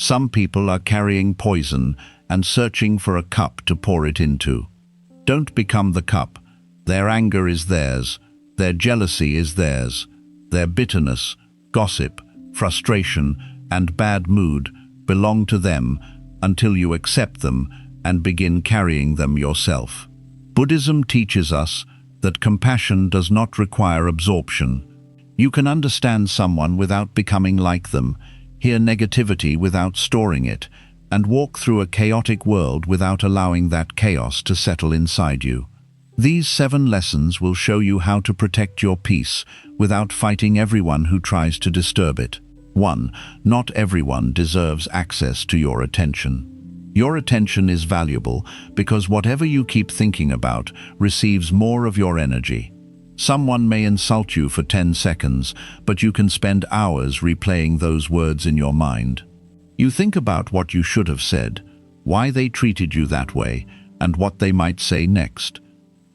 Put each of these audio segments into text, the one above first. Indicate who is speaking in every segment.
Speaker 1: Some people are carrying poison and searching for a cup to pour it into. Don't become the cup. Their anger is theirs. Their jealousy is theirs. Their bitterness, gossip, frustration, and bad mood belong to them until you accept them and begin carrying them yourself. Buddhism teaches us that compassion does not require absorption. You can understand someone without becoming like them, hear negativity without storing it, and walk through a chaotic world without allowing that chaos to settle inside you. These 7 lessons will show you how to protect your peace without fighting everyone who tries to disturb it. 1. Not everyone deserves access to your attention. Your attention is valuable because whatever you keep thinking about receives more of your energy. Someone may insult you for 10 seconds, but you can spend hours replaying those words in your mind. You think about what you should have said, why they treated you that way, and what they might say next.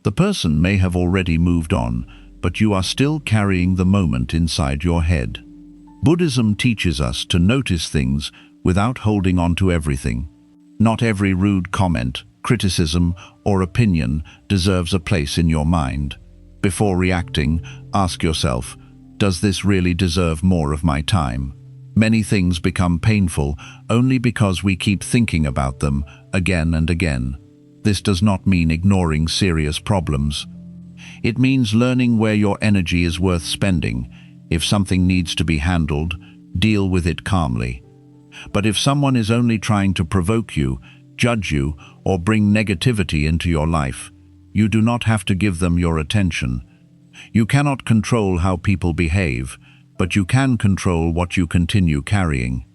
Speaker 1: The person may have already moved on, but you are still carrying the moment inside your head. Buddhism teaches us to notice things without holding on to everything. Not every rude comment, criticism, or opinion deserves a place in your mind. Before reacting, ask yourself, does this really deserve more of my time? Many things become painful only because we keep thinking about them again and again. This does not mean ignoring serious problems. It means learning where your energy is worth spending. If something needs to be handled, deal with it calmly. But if someone is only trying to provoke you, judge you, or bring negativity into your life, you do not have to give them your attention. You cannot control how people behave, but you can control what you continue carrying.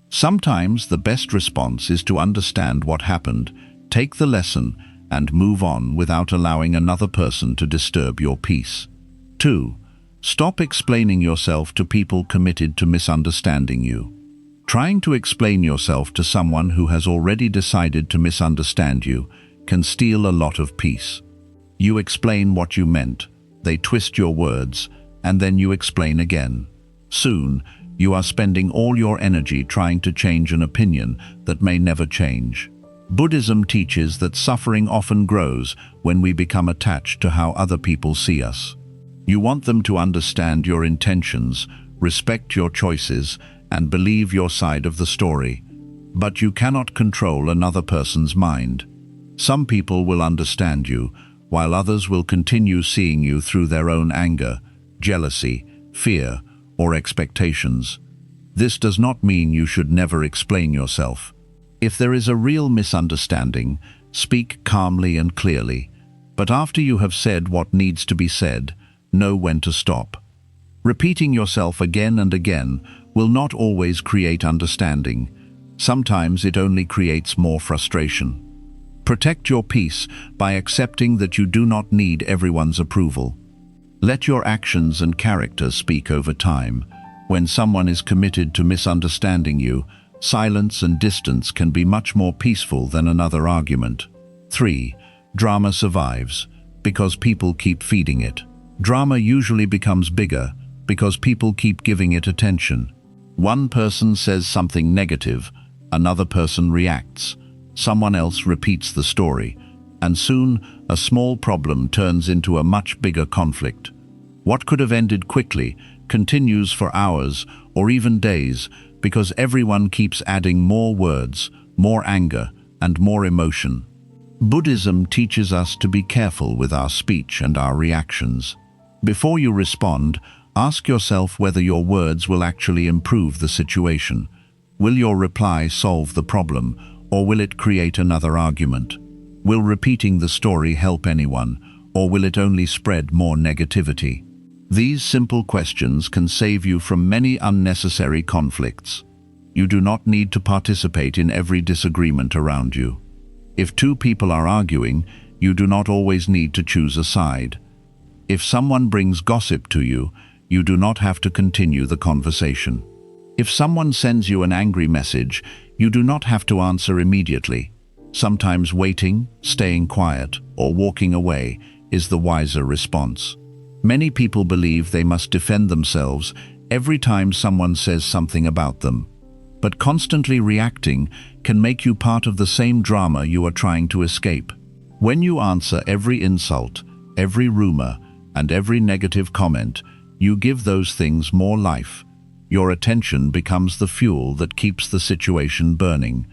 Speaker 1: Sometimes the best response is to understand what happened, take the lesson, and move on without allowing another person to disturb your peace. 2. Stop explaining yourself to people committed to misunderstanding you. Trying to explain yourself to someone who has already decided to misunderstand you can steal a lot of peace. You explain what you meant, they twist your words, and then you explain again. Soon, you are spending all your energy trying to change an opinion that may never change. Buddhism teaches that suffering often grows when we become attached to how other people see us. You want them to understand your intentions, respect your choices, and believe your side of the story. But you cannot control another person's mind. Some people will understand you, while others will continue seeing you through their own anger, jealousy, fear, or expectations. This does not mean you should never explain yourself. If there is a real misunderstanding, speak calmly and clearly. But after you have said what needs to be said, know when to stop. Repeating yourself again and again will not always create understanding. Sometimes it only creates more frustration. Protect your peace by accepting that you do not need everyone's approval. Let your actions and character speak over time. When someone is committed to misunderstanding you, silence and distance can be much more peaceful than another argument. 3. Drama survives because people keep feeding it. Drama usually becomes bigger because people keep giving it attention. One person says something negative, another person reacts, someone else repeats the story, and soon a small problem turns into a much bigger conflict. What could have ended quickly continues for hours or even days because everyone keeps adding more words, more anger, and more emotion. Buddhism teaches us to be careful with our speech and our reactions. Before you respond, ask yourself whether your words will actually improve the situation. Will your reply solve the problem, or will it create another argument? Will repeating the story help anyone, or will it only spread more negativity? These simple questions can save you from many unnecessary conflicts. You do not need to participate in every disagreement around you. If 2 people are arguing, you do not always need to choose a side. If someone brings gossip to you, you do not have to continue the conversation. If someone sends you an angry message, you do not have to answer immediately. Sometimes waiting, staying quiet, or walking away is the wiser response. Many people believe they must defend themselves every time someone says something about them. But constantly reacting can make you part of the same drama you are trying to escape. When you answer every insult, every rumor, and every negative comment, you give those things more life. Your attention becomes the fuel that keeps the situation burning.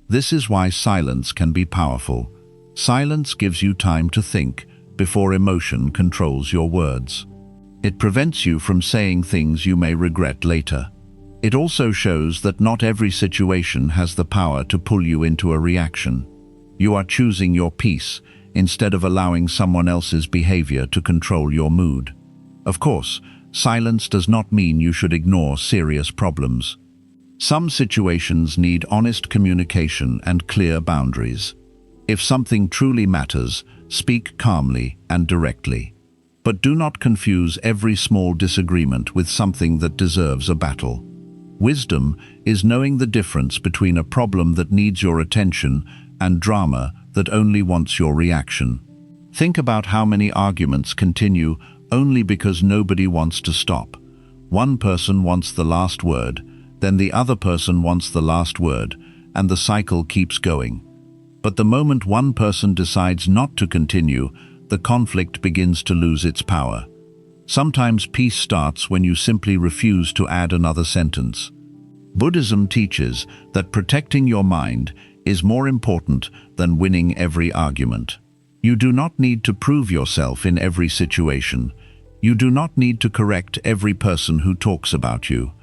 Speaker 1: This is why silence can be powerful. Silence gives you time to think before emotion controls your words. It prevents you from saying things you may regret later. It also shows that not every situation has the power to pull you into a reaction. You are choosing your peace instead of allowing someone else's behavior to control your mood. Of course, silence does not mean you should ignore serious problems. Some situations need honest communication and clear boundaries. If something truly matters, speak calmly and directly. But do not confuse every small disagreement with something that deserves a battle. Wisdom is knowing the difference between a problem that needs your attention and drama that only wants your reaction. Think about how many arguments continue only because nobody wants to stop. One person wants the last word, then the other person wants the last word, and the cycle keeps going. But the moment one person decides not to continue, the conflict begins to lose its power. Sometimes peace starts when you simply refuse to add another sentence. Buddhism teaches that protecting your mind is more important than winning every argument. You do not need to prove yourself in every situation. You do not need to correct every person who talks about you.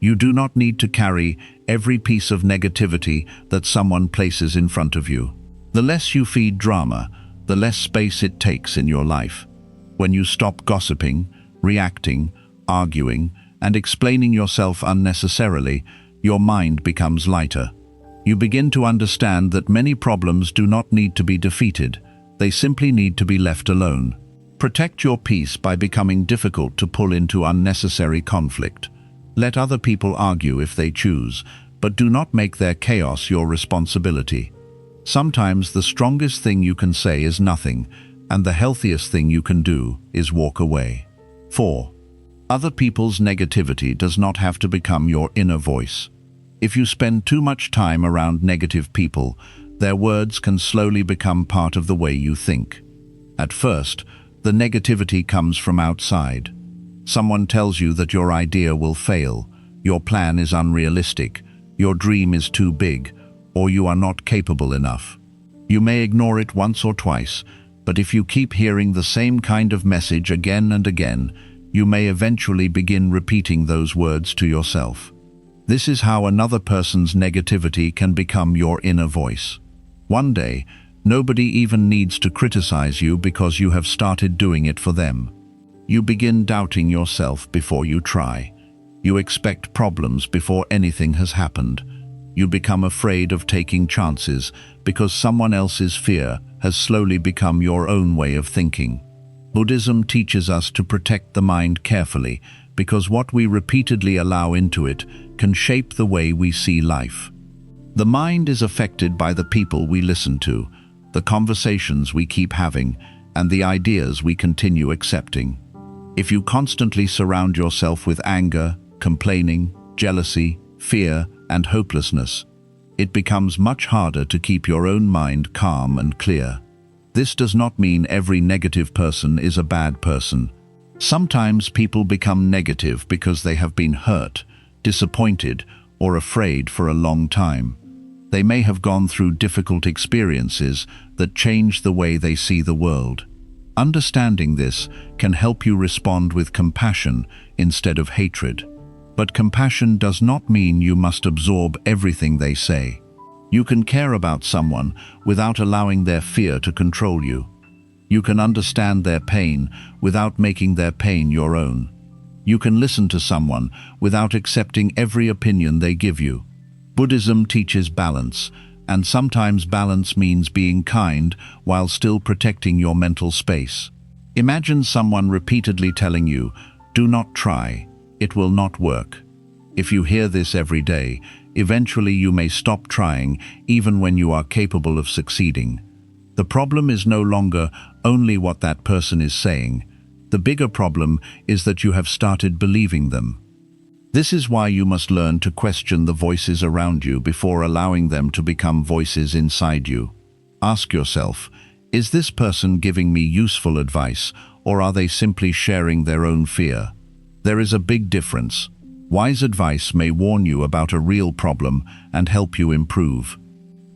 Speaker 1: You do not need to carry every piece of negativity that someone places in front of you. The less you feed drama, the less space it takes in your life. When you stop gossiping, reacting, arguing, and explaining yourself unnecessarily, your mind becomes lighter. You begin to understand that many problems do not need to be defeated. They simply need to be left alone. Protect your peace by becoming difficult to pull into unnecessary conflict. Let other people argue if they choose, but do not make their chaos your responsibility. Sometimes the strongest thing you can say is nothing, and the healthiest thing you can do is walk away. 4. Other people's negativity does not have to become your inner voice. If you spend too much time around negative people, their words can slowly become part of the way you think. At first, the negativity comes from outside. Someone tells you that your idea will fail, your plan is unrealistic, your dream is too big, or you are not capable enough. You may ignore it once or twice, but if you keep hearing the same kind of message again and again, you may eventually begin repeating those words to yourself. This is how another person's negativity can become your inner voice. One day, nobody even needs to criticize you because you have started doing it for them. You begin doubting yourself before you try. You expect problems before anything has happened. You become afraid of taking chances because someone else's fear has slowly become your own way of thinking. Buddhism teaches us to protect the mind carefully because what we repeatedly allow into it can shape the way we see life. The mind is affected by the people we listen to, the conversations we keep having, and the ideas we continue accepting. If you constantly surround yourself with anger, complaining, jealousy, fear, and hopelessness, it becomes much harder to keep your own mind calm and clear. This does not mean every negative person is a bad person. Sometimes people become negative because they have been hurt, disappointed, or afraid for a long time. They may have gone through difficult experiences that change the way they see the world. Understanding this can help you respond with compassion instead of hatred. But compassion does not mean you must absorb everything they say. You can care about someone without allowing their fear to control you. You can understand their pain without making their pain your own. You can listen to someone without accepting every opinion they give you. Buddhism teaches balance, and sometimes balance means being kind while still protecting your mental space. Imagine someone repeatedly telling you, "Do not try, it will not work." If you hear this every day, eventually you may stop trying even when you are capable of succeeding. The problem is no longer only what that person is saying. The bigger problem is that you have started believing them. This is why you must learn to question the voices around you before allowing them to become voices inside you. Ask yourself, is this person giving me useful advice, or are they simply sharing their own fear? There is a big difference. Wise advice may warn you about a real problem and help you improve.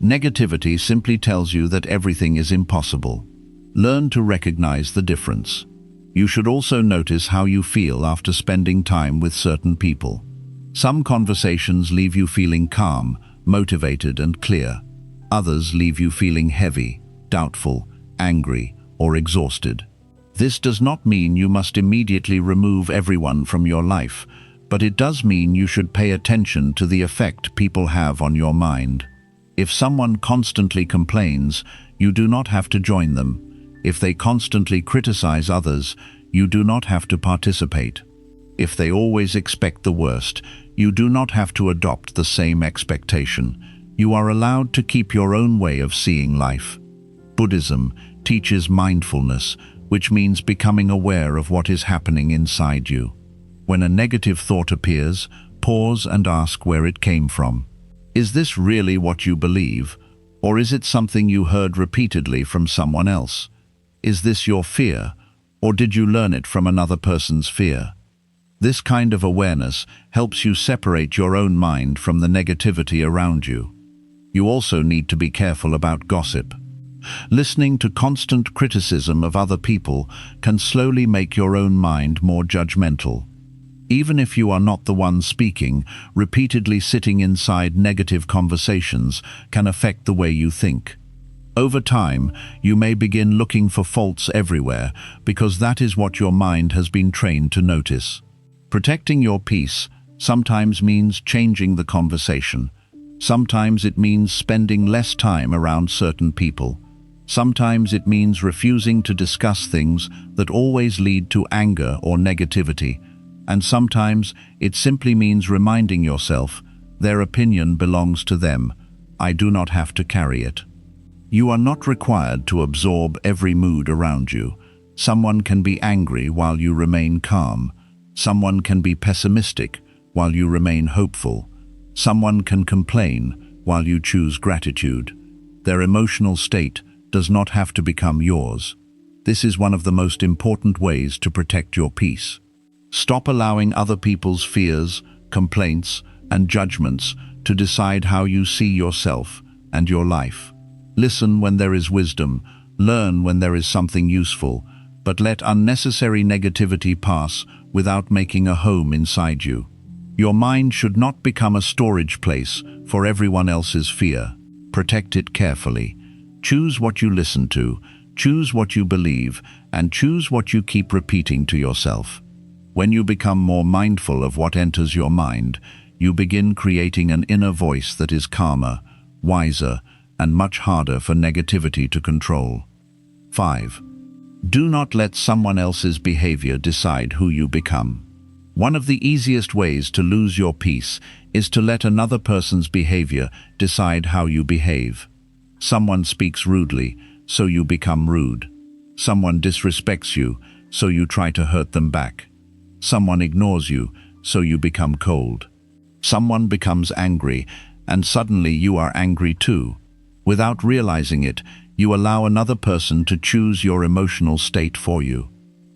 Speaker 1: Negativity simply tells you that everything is impossible. Learn to recognize the difference. You should also notice how you feel after spending time with certain people. Some conversations leave you feeling calm, motivated, and clear. Others leave you feeling heavy, doubtful, angry, or exhausted. This does not mean you must immediately remove everyone from your life, but it does mean you should pay attention to the effect people have on your mind. If someone constantly complains, you do not have to join them. If they constantly criticize others, you do not have to participate. If they always expect the worst, you do not have to adopt the same expectation. You are allowed to keep your own way of seeing life. Buddhism teaches mindfulness, which means becoming aware of what is happening inside you. When a negative thought appears, pause and ask where it came from. Is this really what you believe, or is it something you heard repeatedly from someone else? Is this your fear, or did you learn it from another person's fear? This kind of awareness helps you separate your own mind from the negativity around you. You also need to be careful about gossip. Listening to constant criticism of other people can slowly make your own mind more judgmental. Even if you are not the one speaking, repeatedly sitting inside negative conversations can affect the way you think. Over time, you may begin looking for faults everywhere because that is what your mind has been trained to notice. Protecting your peace sometimes means changing the conversation. Sometimes it means spending less time around certain people. Sometimes it means refusing to discuss things that always lead to anger or negativity. And sometimes it simply means reminding yourself, their opinion belongs to them. I do not have to carry it. You are not required to absorb every mood around you. Someone can be angry while you remain calm. Someone can be pessimistic while you remain hopeful. Someone can complain while you choose gratitude. Their emotional state does not have to become yours. This is one of the most important ways to protect your peace. Stop allowing other people's fears, complaints, and judgments to decide how you see yourself and your life. Listen when there is wisdom, learn when there is something useful, but let unnecessary negativity pass without making a home inside you. Your mind should not become a storage place for everyone else's fear. Protect it carefully. Choose what you listen to, choose what you believe, and choose what you keep repeating to yourself. When you become more mindful of what enters your mind, you begin creating an inner voice that is calmer, wiser, and much harder for negativity to control. 5. Do not let someone else's behavior decide who you become. One of the easiest ways to lose your peace is to let another person's behavior decide how you behave. Someone speaks rudely, so you become rude. Someone disrespects you, so you try to hurt them back. Someone ignores you, so you become cold. Someone becomes angry, and suddenly you are angry too. Without realizing it, you allow another person to choose your emotional state for you.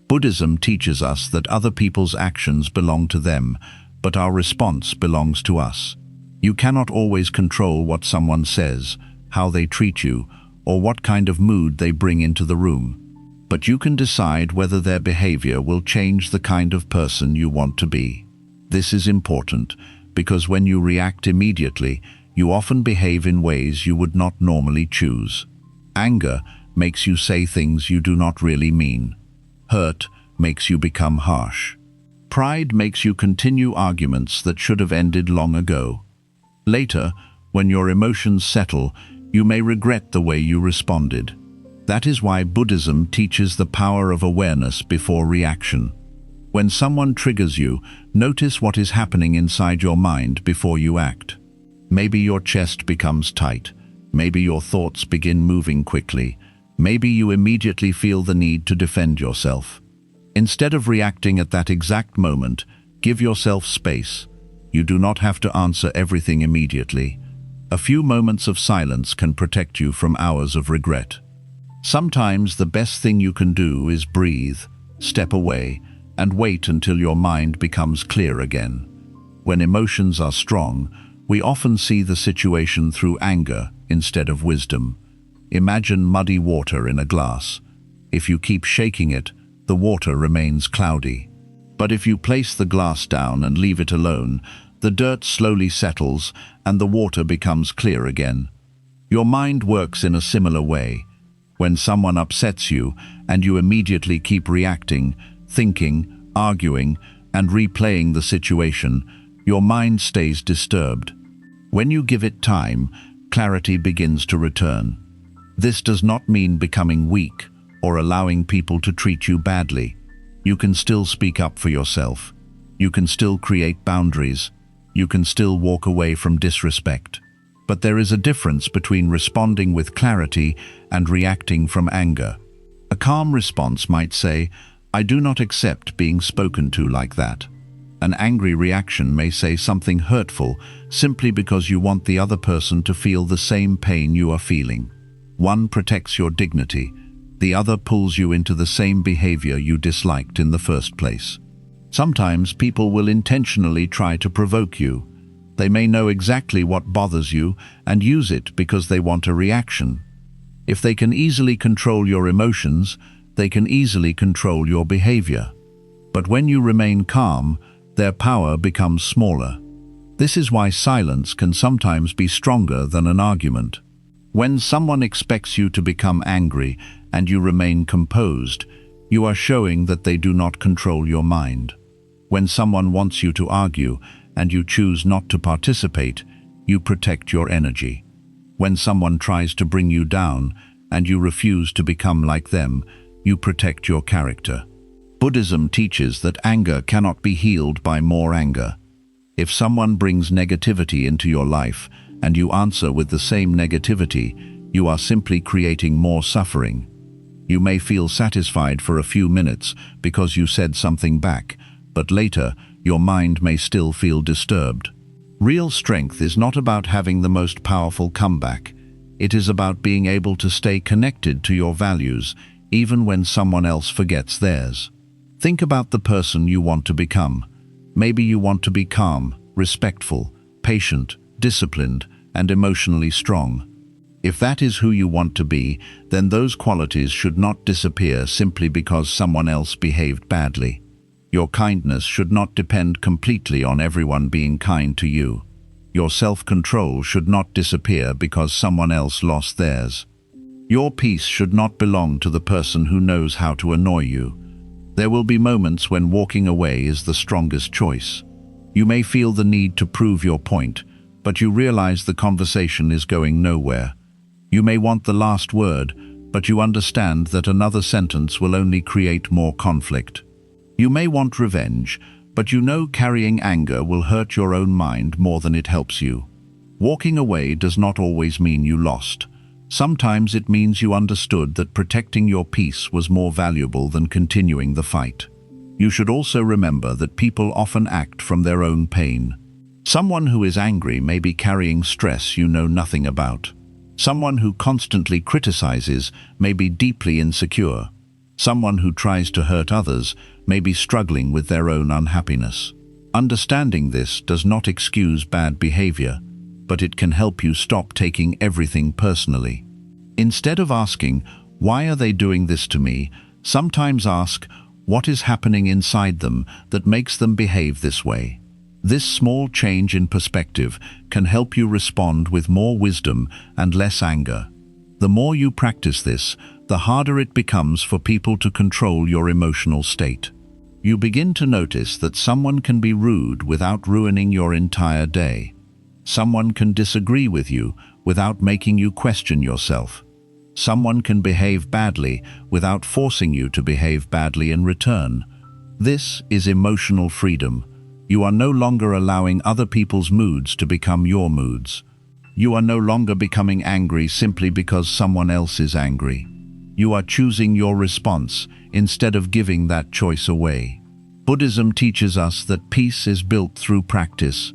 Speaker 1: Buddhism teaches us that other people's actions belong to them, but our response belongs to us. You cannot always control what someone says, how they treat you, or what kind of mood they bring into the room. But you can decide whether their behavior will change the kind of person you want to be. This is important because when you react immediately, you often behave in ways you would not normally choose. Anger makes you say things you do not really mean. Hurt makes you become harsh. Pride makes you continue arguments that should have ended long ago. Later, when your emotions settle, you may regret the way you responded. That is why Buddhism teaches the power of awareness before reaction. When someone triggers you, notice what is happening inside your mind before you act. Maybe your chest becomes tight. Maybe your thoughts begin moving quickly. Maybe you immediately feel the need to defend yourself. Instead of reacting at that exact moment, give yourself space. You do not have to answer everything immediately. A few moments of silence can protect you from hours of regret. Sometimes the best thing you can do is breathe, step away, and wait until your mind becomes clear again. When emotions are strong, we often see the situation through anger instead of wisdom. Imagine muddy water in a glass. If you keep shaking it, the water remains cloudy. But if you place the glass down and leave it alone, the dirt slowly settles and the water becomes clear again. Your mind works in a similar way. When someone upsets you and you immediately keep reacting, thinking, arguing, and replaying the situation, your mind stays disturbed. When you give it time, clarity begins to return. This does not mean becoming weak or allowing people to treat you badly. You can still speak up for yourself. You can still create boundaries. You can still walk away from disrespect. But there is a difference between responding with clarity and reacting from anger. A calm response might say, "I do not accept being spoken to like that." An angry reaction may say something hurtful simply because you want the other person to feel the same pain you are feeling. One protects your dignity. The other pulls you into the same behavior you disliked in the first place. Sometimes people will intentionally try to provoke you. They may know exactly what bothers you and use it because they want a reaction. If they can easily control your emotions, they can easily control your behavior. But when you remain calm, their power becomes smaller. This is why silence can sometimes be stronger than an argument. When someone expects you to become angry and you remain composed, you are showing that they do not control your mind. When someone wants you to argue and you choose not to participate, you protect your energy. When someone tries to bring you down and you refuse to become like them, you protect your character. Buddhism teaches that anger cannot be healed by more anger. If someone brings negativity into your life and you answer with the same negativity, you are simply creating more suffering. You may feel satisfied for a few minutes because you said something back, but later your mind may still feel disturbed. Real strength is not about having the most powerful comeback. It is about being able to stay connected to your values, even when someone else forgets theirs. Think about the person you want to become. Maybe you want to be calm, respectful, patient, disciplined, and emotionally strong. If that is who you want to be, then those qualities should not disappear simply because someone else behaved badly. Your kindness should not depend completely on everyone being kind to you. Your self-control should not disappear because someone else lost theirs. Your peace should not belong to the person who knows how to annoy you. There will be moments when walking away is the strongest choice. You may feel the need to prove your point, but you realize the conversation is going nowhere. You may want the last word, but you understand that another sentence will only create more conflict. You may want revenge, but you know carrying anger will hurt your own mind more than it helps you. Walking away does not always mean you lost. Sometimes it means you understood that protecting your peace was more valuable than continuing the fight. You should also remember that people often act from their own pain. Someone who is angry may be carrying stress you know nothing about. Someone who constantly criticizes may be deeply insecure. Someone who tries to hurt others may be struggling with their own unhappiness. Understanding this does not excuse bad behavior, but it can help you stop taking everything personally. Instead of asking, "Why are they doing this to me?" sometimes ask, "What is happening inside them that makes them behave this way?" This small change in perspective can help you respond with more wisdom and less anger. The more you practice this, the harder it becomes for people to control your emotional state. You begin to notice that someone can be rude without ruining your entire day. Someone can disagree with you without making you question yourself. Someone can behave badly without forcing you to behave badly in return. This is emotional freedom. You are no longer allowing other people's moods to become your moods. You are no longer becoming angry simply because someone else is angry. You are choosing your response instead of giving that choice away. Buddhism teaches us that peace is built through practice,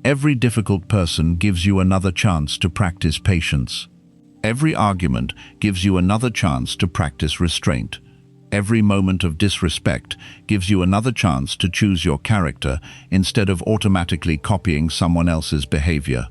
Speaker 1: Every difficult person gives you another chance to practice patience. Every argument gives you another chance to practice restraint. Every moment of disrespect gives you another chance to choose your character instead of automatically copying someone else's behavior.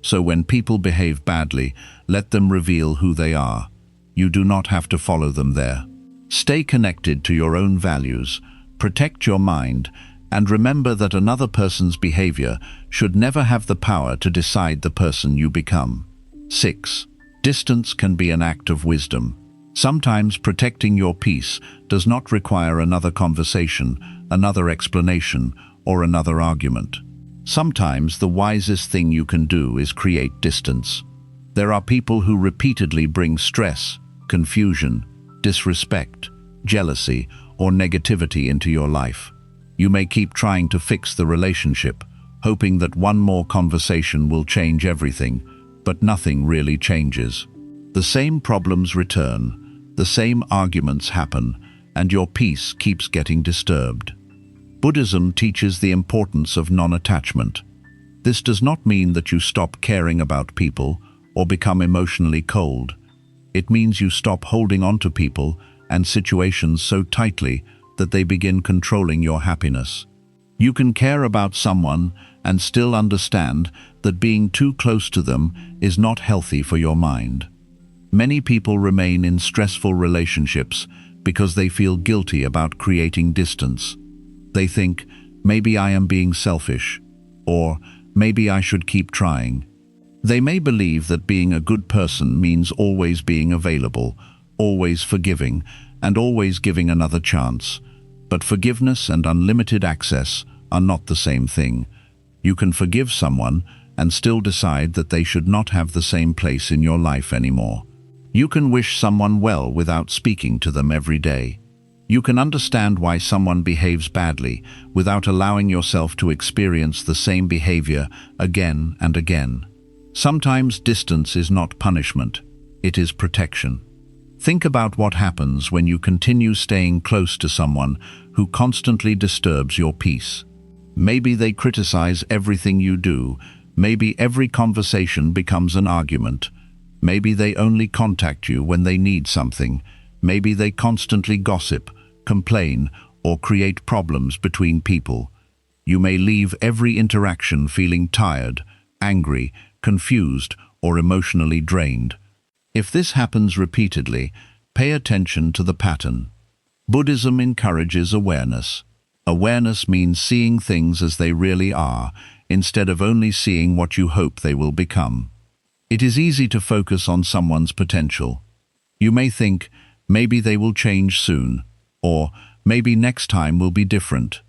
Speaker 1: So when people behave badly, let them reveal who they are. You do not have to follow them there. Stay connected to your own values, protect your mind, and remember that another person's behavior should never have the power to decide the person you become. 6. Distance can be an act of wisdom. Sometimes protecting your peace does not require another conversation, another explanation, or another argument. Sometimes the wisest thing you can do is create distance. There are people who repeatedly bring stress, confusion, disrespect, jealousy, or negativity into your life. You may keep trying to fix the relationship, hoping that one more conversation will change everything, but nothing really changes. The same problems return, the same arguments happen, and your peace keeps getting disturbed. Buddhism teaches the importance of non-attachment. This does not mean that you stop caring about people or become emotionally cold. It means you stop holding on to people and situations so tightly that they begin controlling your happiness. You can care about someone and still understand that being too close to them is not healthy for your mind. Many people remain in stressful relationships because they feel guilty about creating distance. They think, maybe I am being selfish, or maybe I should keep trying. They may believe that being a good person means always being available, always forgiving, and always giving another chance. But forgiveness and unlimited access are not the same thing. You can forgive someone and still decide that they should not have the same place in your life anymore. You can wish someone well without speaking to them every day. You can understand why someone behaves badly without allowing yourself to experience the same behavior again and again. Sometimes distance is not punishment, it is protection. Think about what happens when you continue staying close to someone who constantly disturbs your peace. Maybe they criticize everything you do. Maybe every conversation becomes an argument. Maybe they only contact you when they need something. Maybe they constantly gossip, complain, or create problems between people. You may leave every interaction feeling tired, angry, confused, or emotionally drained. If this happens repeatedly, pay attention to the pattern. Buddhism encourages awareness. Awareness means seeing things as they really are, instead of only seeing what you hope they will become. It is easy to focus on someone's potential. You may think, maybe they will change soon, or maybe next time will be different.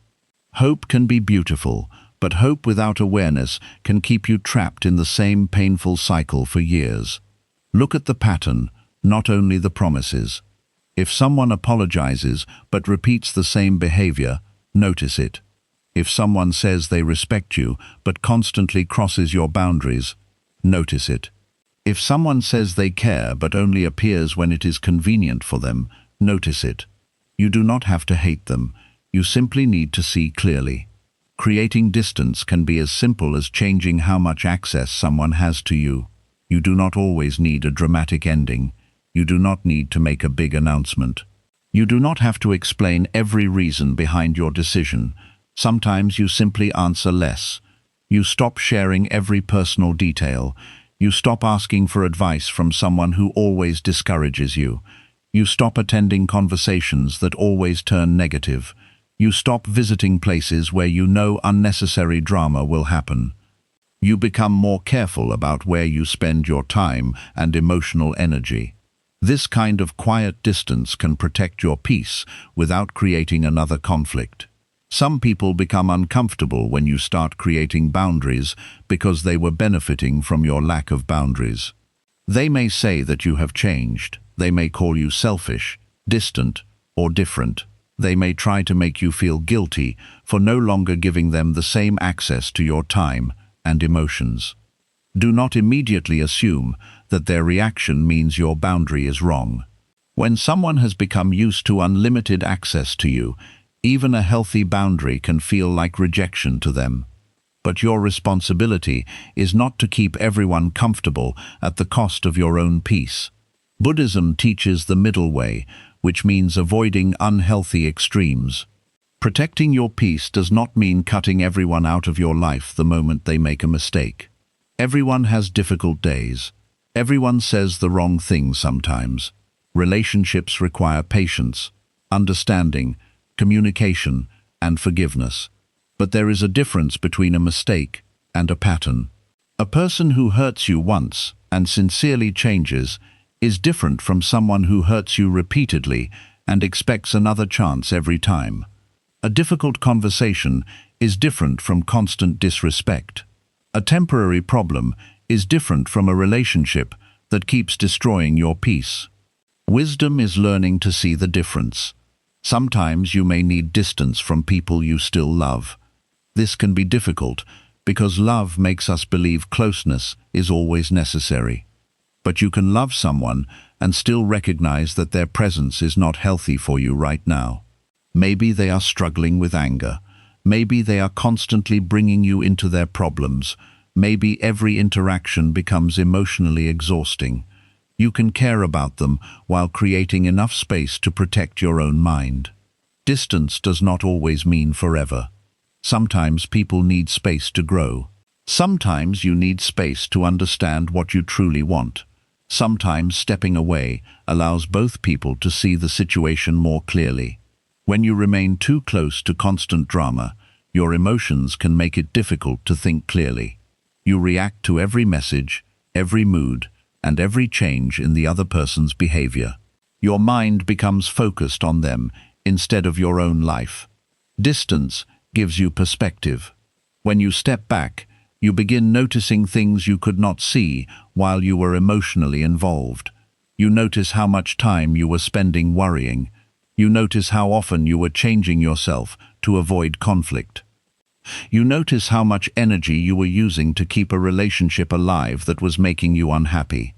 Speaker 1: Hope can be beautiful, but hope without awareness can keep you trapped in the same painful cycle for years. Look at the pattern, not only the promises. If someone apologizes but repeats the same behavior, notice it. If someone says they respect you but constantly crosses your boundaries, notice it. If someone says they care but only appears when it is convenient for them, notice it. You do not have to hate them. You simply need to see clearly. Creating distance can be as simple as changing how much access someone has to you. You do not always need a dramatic ending. You do not need to make a big announcement. You do not have to explain every reason behind your decision. Sometimes you simply answer less. You stop sharing every personal detail. You stop asking for advice from someone who always discourages you. You stop attending conversations that always turn negative. You stop visiting places where you know unnecessary drama will happen. You become more careful about where you spend your time and emotional energy. This kind of quiet distance can protect your peace without creating another conflict. Some people become uncomfortable when you start creating boundaries because they were benefiting from your lack of boundaries. They may say that you have changed. They may call you selfish, distant, or different. They may try to make you feel guilty for no longer giving them the same access to your time and emotions. Do not immediately assume that their reaction means your boundary is wrong. When someone has become used to unlimited access to you, even a healthy boundary can feel like rejection to them. But your responsibility is not to keep everyone comfortable at the cost of your own peace. Buddhism teaches the middle way, which means avoiding unhealthy extremes. Protecting your peace does not mean cutting everyone out of your life the moment they make a mistake. Everyone has difficult days. Everyone says the wrong thing sometimes. Relationships require patience, understanding, communication, and forgiveness. But there is a difference between a mistake and a pattern. A person who hurts you once and sincerely changes is different from someone who hurts you repeatedly and expects another chance every time. A difficult conversation is different from constant disrespect. A temporary problem is different from a relationship that keeps destroying your peace. Wisdom is learning to see the difference. Sometimes you may need distance from people you still love. This can be difficult because love makes us believe closeness is always necessary. But you can love someone and still recognize that their presence is not healthy for you right now. Maybe they are struggling with anger. Maybe they are constantly bringing you into their problems. Maybe every interaction becomes emotionally exhausting. You can care about them while creating enough space to protect your own mind. Distance does not always mean forever. Sometimes people need space to grow. Sometimes you need space to understand what you truly want. Sometimes stepping away allows both people to see the situation more clearly. When you remain too close to constant drama, your emotions can make it difficult to think clearly. You react to every message, every mood, and every change in the other person's behavior. Your mind becomes focused on them instead of your own life. Distance gives you perspective. When you step back, you begin noticing things you could not see while you were emotionally involved. You notice how much time you were spending worrying. You notice how often you were changing yourself to avoid conflict. You notice how much energy you were using to keep a relationship alive that was making you unhappy.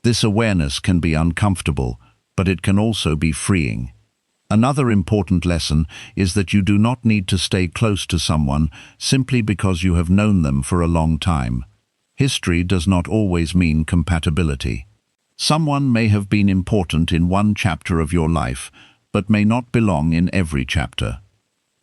Speaker 1: This awareness can be uncomfortable, but it can also be freeing. Another important lesson is that you do not need to stay close to someone simply because you have known them for a long time. History does not always mean compatibility. Someone may have been important in one chapter of your life, but may not belong in every chapter.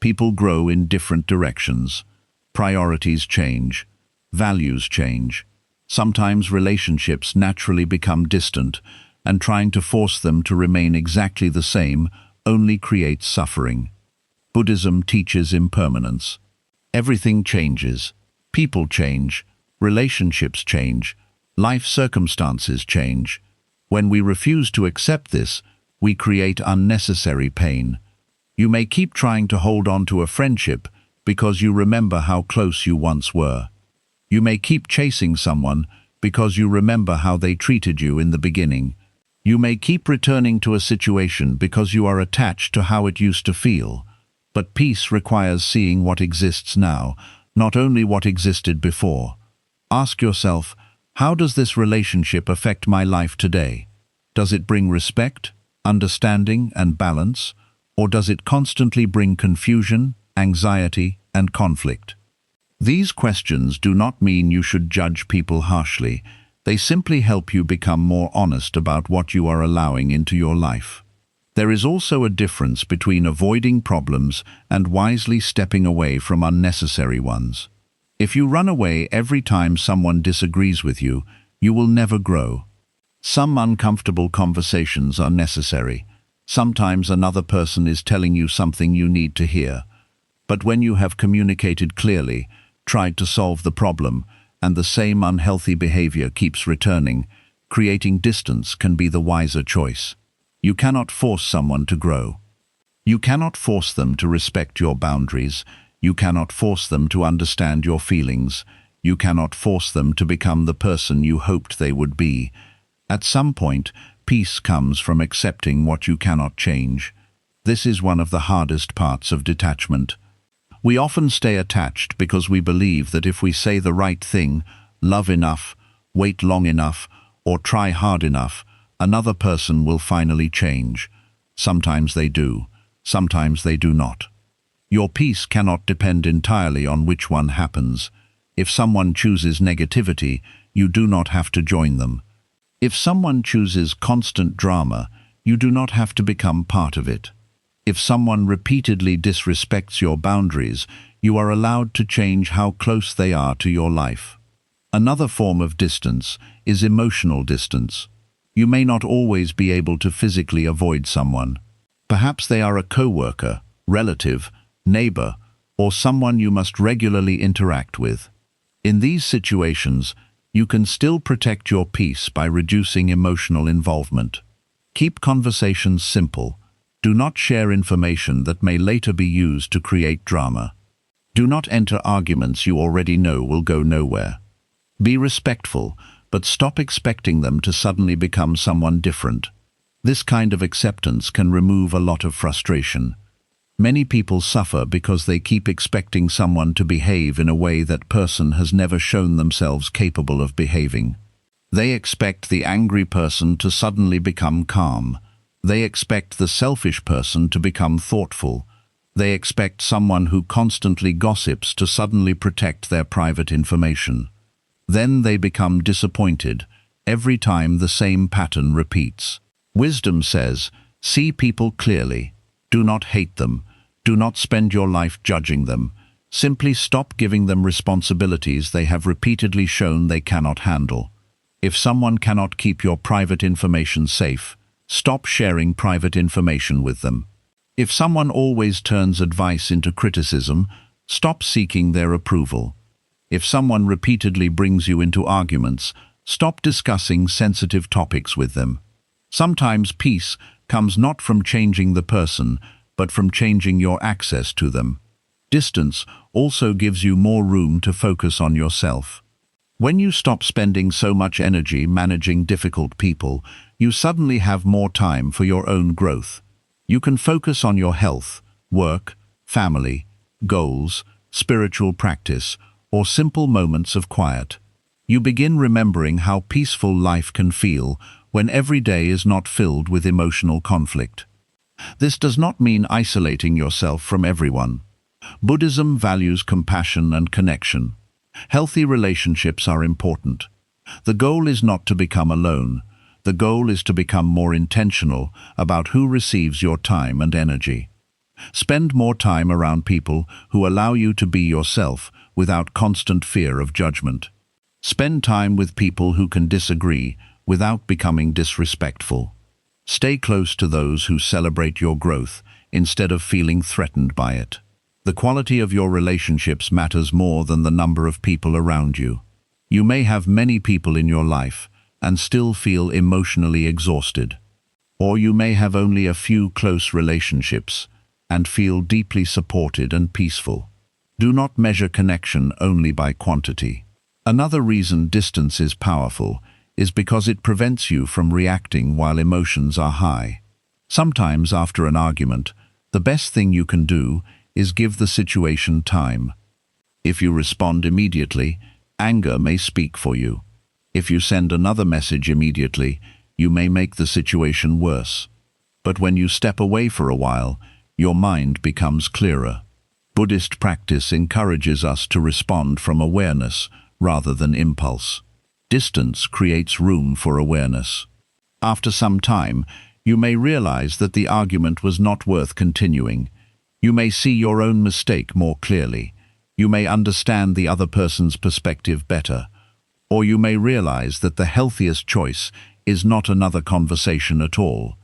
Speaker 1: People grow in different directions. Priorities change. Values change. Sometimes relationships naturally become distant, and trying to force them to remain exactly the same only creates suffering. Buddhism teaches impermanence. Everything changes. People change. Relationships change. Life circumstances change. When we refuse to accept this, we create unnecessary pain. You may keep trying to hold on to a friendship because you remember how close you once were. You may keep chasing someone because you remember how they treated you in the beginning. You may keep returning to a situation because you are attached to how it used to feel. But peace requires seeing what exists now, not only what existed before. Ask yourself, how does this relationship affect my life today? Does it bring respect, understanding, and balance? Or does it constantly bring confusion, anxiety, and conflict? These questions do not mean you should judge people harshly. They simply help you become more honest about what you are allowing into your life. There is also a difference between avoiding problems and wisely stepping away from unnecessary ones. If you run away every time someone disagrees with you, you will never grow. Some uncomfortable conversations are necessary. Sometimes another person is telling you something you need to hear. But when you have communicated clearly, tried to solve the problem, and the same unhealthy behavior keeps returning, creating distance can be the wiser choice. You cannot force someone to grow. You cannot force them to respect your boundaries. You cannot force them to understand your feelings. You cannot force them to become the person you hoped they would be. At some point, peace comes from accepting what you cannot change. This is one of the hardest parts of detachment. We often stay attached because we believe that if we say the right thing, love enough, wait long enough, or try hard enough, another person will finally change. Sometimes they do, sometimes they do not. Your peace cannot depend entirely on which one happens. If someone chooses negativity, you do not have to join them. If someone chooses constant drama, you do not have to become part of it. If someone repeatedly disrespects your boundaries, you are allowed to change how close they are to your life. Another form of distance is emotional distance. You may not always be able to physically avoid someone. Perhaps they are a co-worker, relative, neighbor, or someone you must regularly interact with. In these situations, you can still protect your peace by reducing emotional involvement. Keep conversations simple. Do not share information that may later be used to create drama. Do not enter arguments you already know will go nowhere. Be respectful, but stop expecting them to suddenly become someone different. This kind of acceptance can remove a lot of frustration. Many people suffer because they keep expecting someone to behave in a way that person has never shown themselves capable of behaving. They expect the angry person to suddenly become calm. They expect the selfish person to become thoughtful. They expect someone who constantly gossips to suddenly protect their private information. Then they become disappointed every time the same pattern repeats. Wisdom says, see people clearly. Do not hate them. Do not spend your life judging them. Simply stop giving them responsibilities they have repeatedly shown they cannot handle. If someone cannot keep your private information safe, stop sharing private information with them. If someone always turns advice into criticism, stop seeking their approval. If someone repeatedly brings you into arguments, stop discussing sensitive topics with them. Sometimes peace comes not from changing the person, but from changing your access to them. Distance also gives you more room to focus on yourself. When you stop spending so much energy managing difficult people, you suddenly have more time for your own growth. You can focus on your health, work, family, goals, spiritual practice, or simple moments of quiet. You begin remembering how peaceful life can feel when every day is not filled with emotional conflict. This does not mean isolating yourself from everyone. Buddhism values compassion and connection. Healthy relationships are important. The goal is not to become alone. The goal is to become more intentional about who receives your time and energy. Spend more time around people who allow you to be yourself without constant fear of judgment. Spend time with people who can disagree without becoming disrespectful. Stay close to those who celebrate your growth instead of feeling threatened by it. The quality of your relationships matters more than the number of people around you. You may have many people in your life and still feel emotionally exhausted. Or you may have only a few close relationships and feel deeply supported and peaceful. Do not measure connection only by quantity. Another reason distance is powerful is because it prevents you from reacting while emotions are high. Sometimes after an argument, the best thing you can do is give the situation time. If you respond immediately, anger may speak for you. If you send another message immediately, you may make the situation worse. But when you step away for a while, your mind becomes clearer. Buddhist practice encourages us to respond from awareness rather than impulse. Distance creates room for awareness. After some time, you may realize that the argument was not worth continuing. You may see your own mistake more clearly. You may understand the other person's perspective better. Or you may realize that the healthiest choice is not another conversation at all.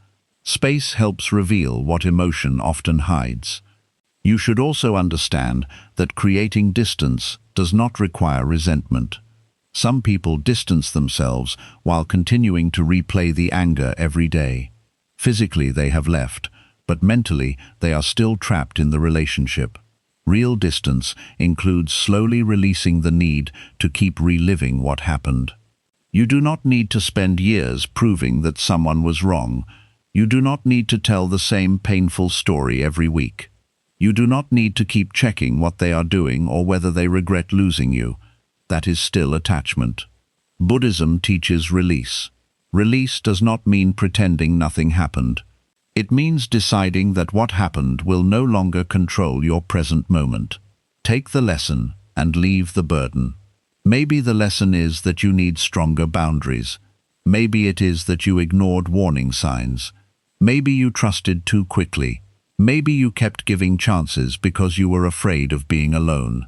Speaker 1: Space helps reveal what emotion often hides. You should also understand that creating distance does not require resentment. Some people distance themselves while continuing to replay the anger every day. Physically they have left, but mentally they are still trapped in the relationship. Real distance includes slowly releasing the need to keep reliving what happened. You do not need to spend years proving that someone was wrong. You do not need to tell the same painful story every week. You do not need to keep checking what they are doing or whether they regret losing you. That is still attachment. Buddhism teaches release. Release does not mean pretending nothing happened. It means deciding that what happened will no longer control your present moment. Take the lesson and leave the burden. Maybe the lesson is that you need stronger boundaries. Maybe it is that you ignored warning signs. Maybe you trusted too quickly. Maybe you kept giving chances because you were afraid of being alone.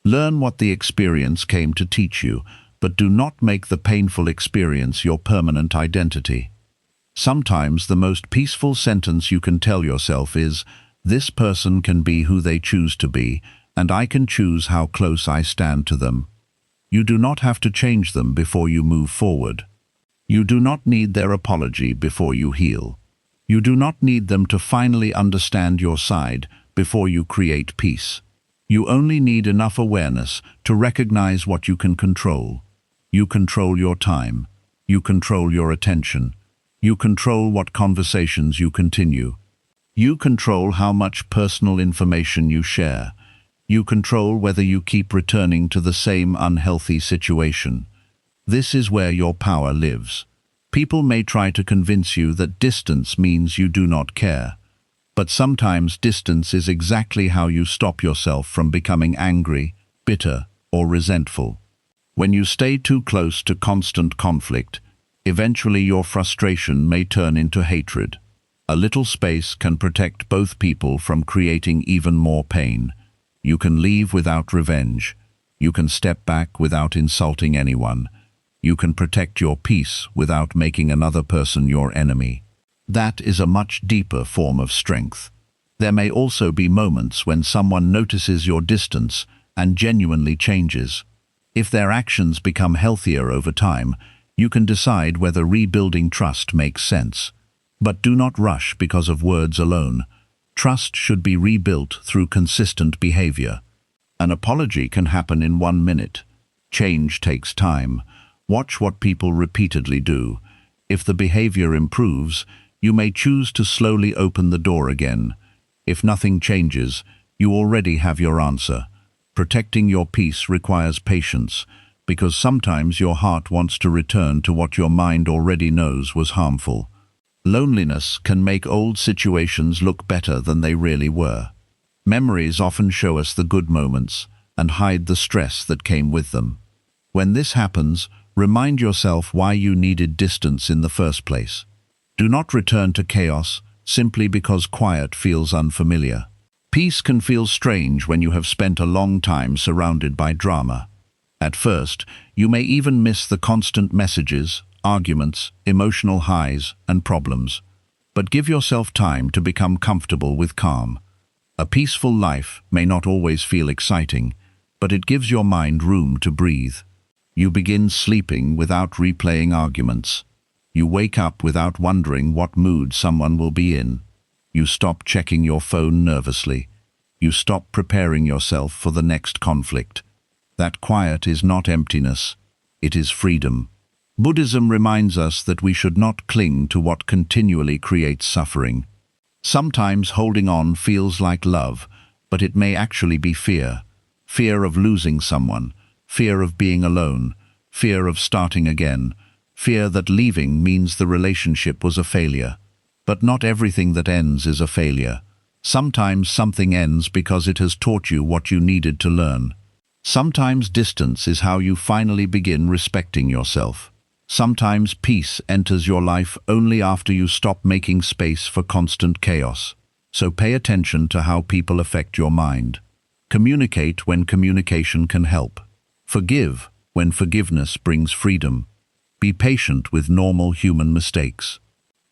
Speaker 1: Learn what the experience came to teach you, but do not make the painful experience your permanent identity. Sometimes the most peaceful sentence you can tell yourself is, "This person can be who they choose to be, and I can choose how close I stand to them." You do not have to change them before you move forward. You do not need their apology before you heal. You do not need them to finally understand your side before you create peace. You only need enough awareness to recognize what you can control. You control your time. You control your attention. You control what conversations you continue. You control how much personal information you share. You control whether you keep returning to the same unhealthy situation. This is where your power lives. People may try to convince you that distance means you do not care. But sometimes distance is exactly how you stop yourself from becoming angry, bitter, or resentful. When you stay too close to constant conflict, eventually your frustration may turn into hatred. A little space can protect both people from creating even more pain. You can leave without revenge. You can step back without insulting anyone. You can protect your peace without making another person your enemy. That is a much deeper form of strength. There may also be moments when someone notices your distance and genuinely changes. If their actions become healthier over time, you can decide whether rebuilding trust makes sense. But do not rush because of words alone. Trust should be rebuilt through consistent behavior. An apology can happen in 1 minute. Change takes time. Watch what people repeatedly do. If the behavior improves, you may choose to slowly open the door again. If nothing changes, you already have your answer. Protecting your peace requires patience, because sometimes your heart wants to return to what your mind already knows was harmful. Loneliness can make old situations look better than they really were. Memories often show us the good moments and hide the stress that came with them. When this happens, remind yourself why you needed distance in the first place. Do not return to chaos simply because quiet feels unfamiliar. Peace can feel strange when you have spent a long time surrounded by drama. At first, you may even miss the constant messages, arguments, emotional highs, and problems. But give yourself time to become comfortable with calm. A peaceful life may not always feel exciting, but it gives your mind room to breathe. You begin sleeping without replaying arguments. You wake up without wondering what mood someone will be in. You stop checking your phone nervously. You stop preparing yourself for the next conflict. That quiet is not emptiness, it is freedom. Buddhism reminds us that we should not cling to what continually creates suffering. Sometimes holding on feels like love, but it may actually be fear. Fear of losing someone, fear of being alone, fear of starting again, fear that leaving means the relationship was a failure. But not everything that ends is a failure. Sometimes something ends because it has taught you what you needed to learn. Sometimes distance is how you finally begin respecting yourself. Sometimes peace enters your life only after you stop making space for constant chaos. So pay attention to how people affect your mind. Communicate when communication can help. Forgive when forgiveness brings freedom. Be patient with normal human mistakes.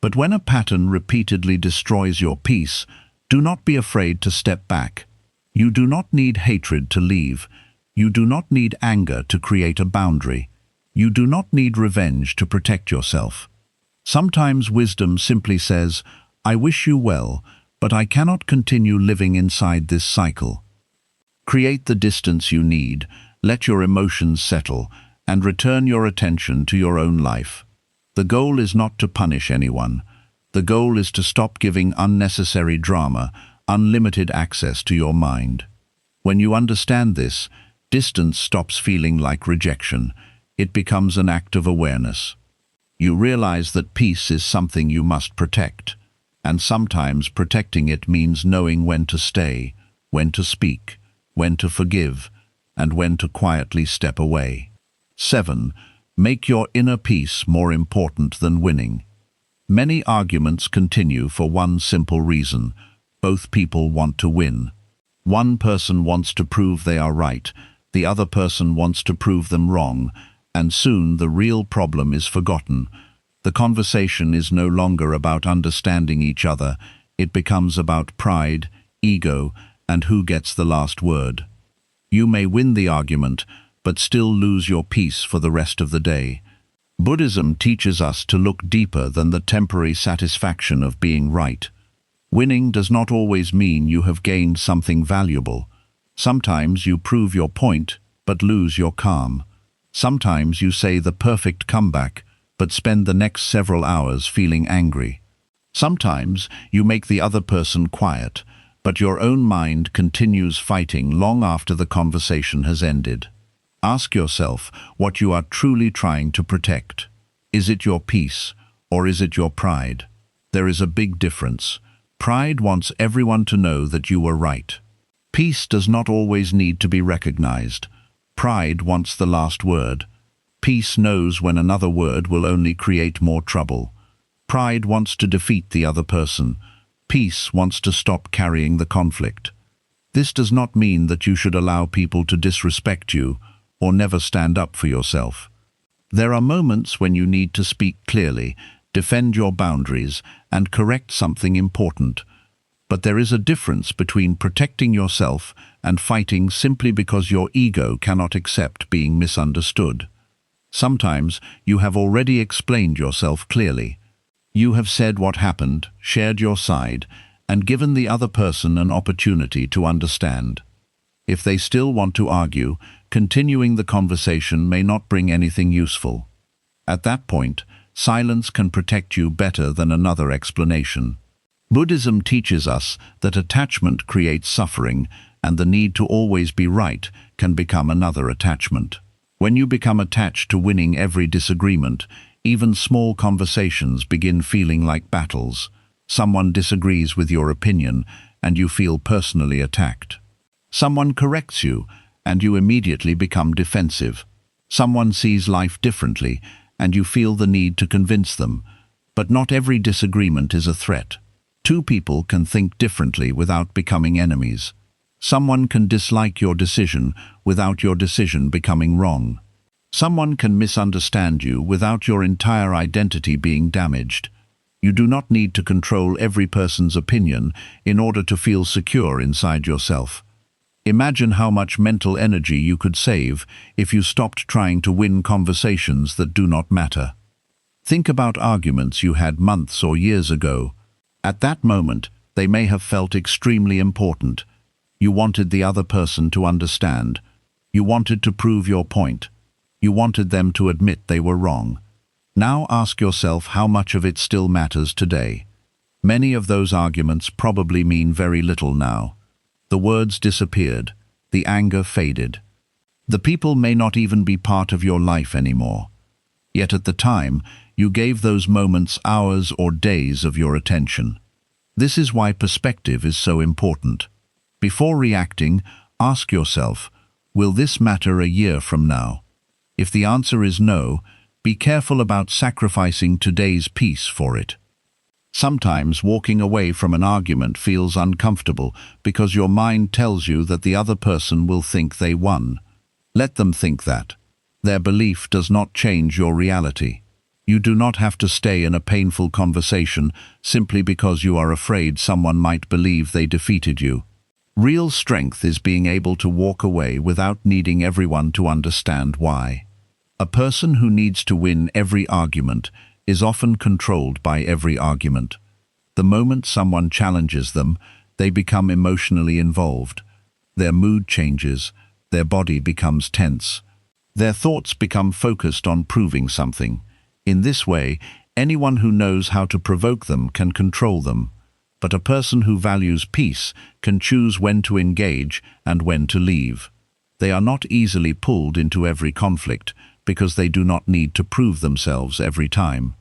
Speaker 1: But when a pattern repeatedly destroys your peace, do not be afraid to step back. You do not need hatred to leave. You do not need anger to create a boundary. You do not need revenge to protect yourself. Sometimes wisdom simply says, "I wish you well, but I cannot continue living inside this cycle." Create the distance you need, let your emotions settle, and return your attention to your own life. The goal is not to punish anyone. The goal is to stop giving unnecessary drama unlimited access to your mind. When you understand this, distance stops feeling like rejection. It becomes an act of awareness. You realize that peace is something you must protect. and sometimes protecting it means knowing when to stay, when to speak, when to forgive, and when to quietly step away. 7. Make your inner peace more important than winning. Many arguments continue for one simple reason: both people want to win. One person wants to prove they are right, the other person wants to prove them wrong, and soon the real problem is forgotten. The conversation is no longer about understanding each other, it becomes about pride, ego, and who gets the last word. You may win the argument, but still lose your peace for the rest of the day. Buddhism teaches us to look deeper than the temporary satisfaction of being right. Winning does not always mean you have gained something valuable. Sometimes you prove your point, but lose your calm. Sometimes you say the perfect comeback, but spend the next several hours feeling angry. Sometimes you make the other person quiet, but your own mind continues fighting long after the conversation has ended. Ask yourself what you are truly trying to protect. Is it your peace, or is it your pride? There is a big difference. Pride wants everyone to know that you were right. Peace does not always need to be recognized. Pride wants the last word. Peace knows when another word will only create more trouble. Pride wants to defeat the other person. Peace wants to stop carrying the conflict. This does not mean that you should allow people to disrespect you or never stand up for yourself. There are moments when you need to speak clearly, defend your boundaries, and correct something important. But there is a difference between protecting yourself and fighting simply because your ego cannot accept being misunderstood. Sometimes you have already explained yourself clearly. You have said what happened, shared your side, and given the other person an opportunity to understand. If they still want to argue, continuing the conversation may not bring anything useful. At that point, silence can protect you better than another explanation. Buddhism teaches us that attachment creates suffering, and the need to always be right can become another attachment. When you become attached to winning every disagreement, even small conversations begin feeling like battles. Someone disagrees with your opinion, and you feel personally attacked. Someone corrects you, and you immediately become defensive. Someone sees life differently, and you feel the need to convince them. But not every disagreement is a threat. Two people can think differently without becoming enemies. Someone can dislike your decision without your decision becoming wrong. Someone can misunderstand you without your entire identity being damaged. You do not need to control every person's opinion in order to feel secure inside yourself. Imagine how much mental energy you could save if you stopped trying to win conversations that do not matter. Think about arguments you had months or years ago. At that moment, they may have felt extremely important. You wanted the other person to understand. You wanted to prove your point. You wanted them to admit they were wrong. Now ask yourself how much of it still matters today. Many of those arguments probably mean very little now. The words disappeared. The anger faded. The people may not even be part of your life anymore. Yet at the time, you gave those moments hours or days of your attention. This is why perspective is so important. Before reacting, ask yourself, will this matter a year from now? If the answer is no, be careful about sacrificing today's peace for it. Sometimes walking away from an argument feels uncomfortable because your mind tells you that the other person will think they won. Let them think that. Their belief does not change your reality. You do not have to stay in a painful conversation simply because you are afraid someone might believe they defeated you. Real strength is being able to walk away without needing everyone to understand why. A person who needs to win every argument is often controlled by every argument. The moment someone challenges them, they become emotionally involved. Their mood changes, their body becomes tense. Their thoughts become focused on proving something. In this way, anyone who knows how to provoke them can control them. But a person who values peace can choose when to engage and when to leave. They are not easily pulled into every conflict because they do not need to prove themselves every time.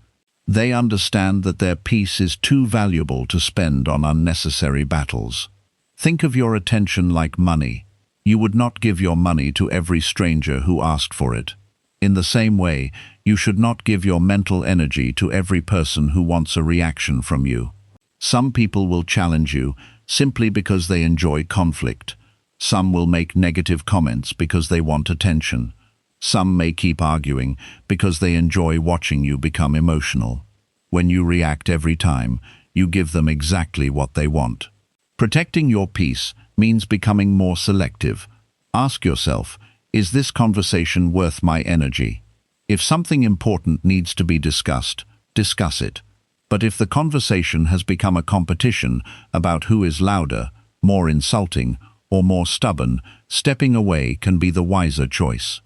Speaker 1: They understand that their peace is too valuable to spend on unnecessary battles. Think of your attention like money. You would not give your money to every stranger who asked for it. In the same way, you should not give your mental energy to every person who wants a reaction from you. Some people will challenge you simply because they enjoy conflict. Some will make negative comments because they want attention. Some may keep arguing because they enjoy watching you become emotional. When you react every time, you give them exactly what they want. Protecting your peace means becoming more selective. Ask yourself, is this conversation worth my energy? If something important needs to be discussed, discuss it. But if the conversation has become a competition about who is louder, more insulting, or more stubborn, stepping away can be the wiser choice.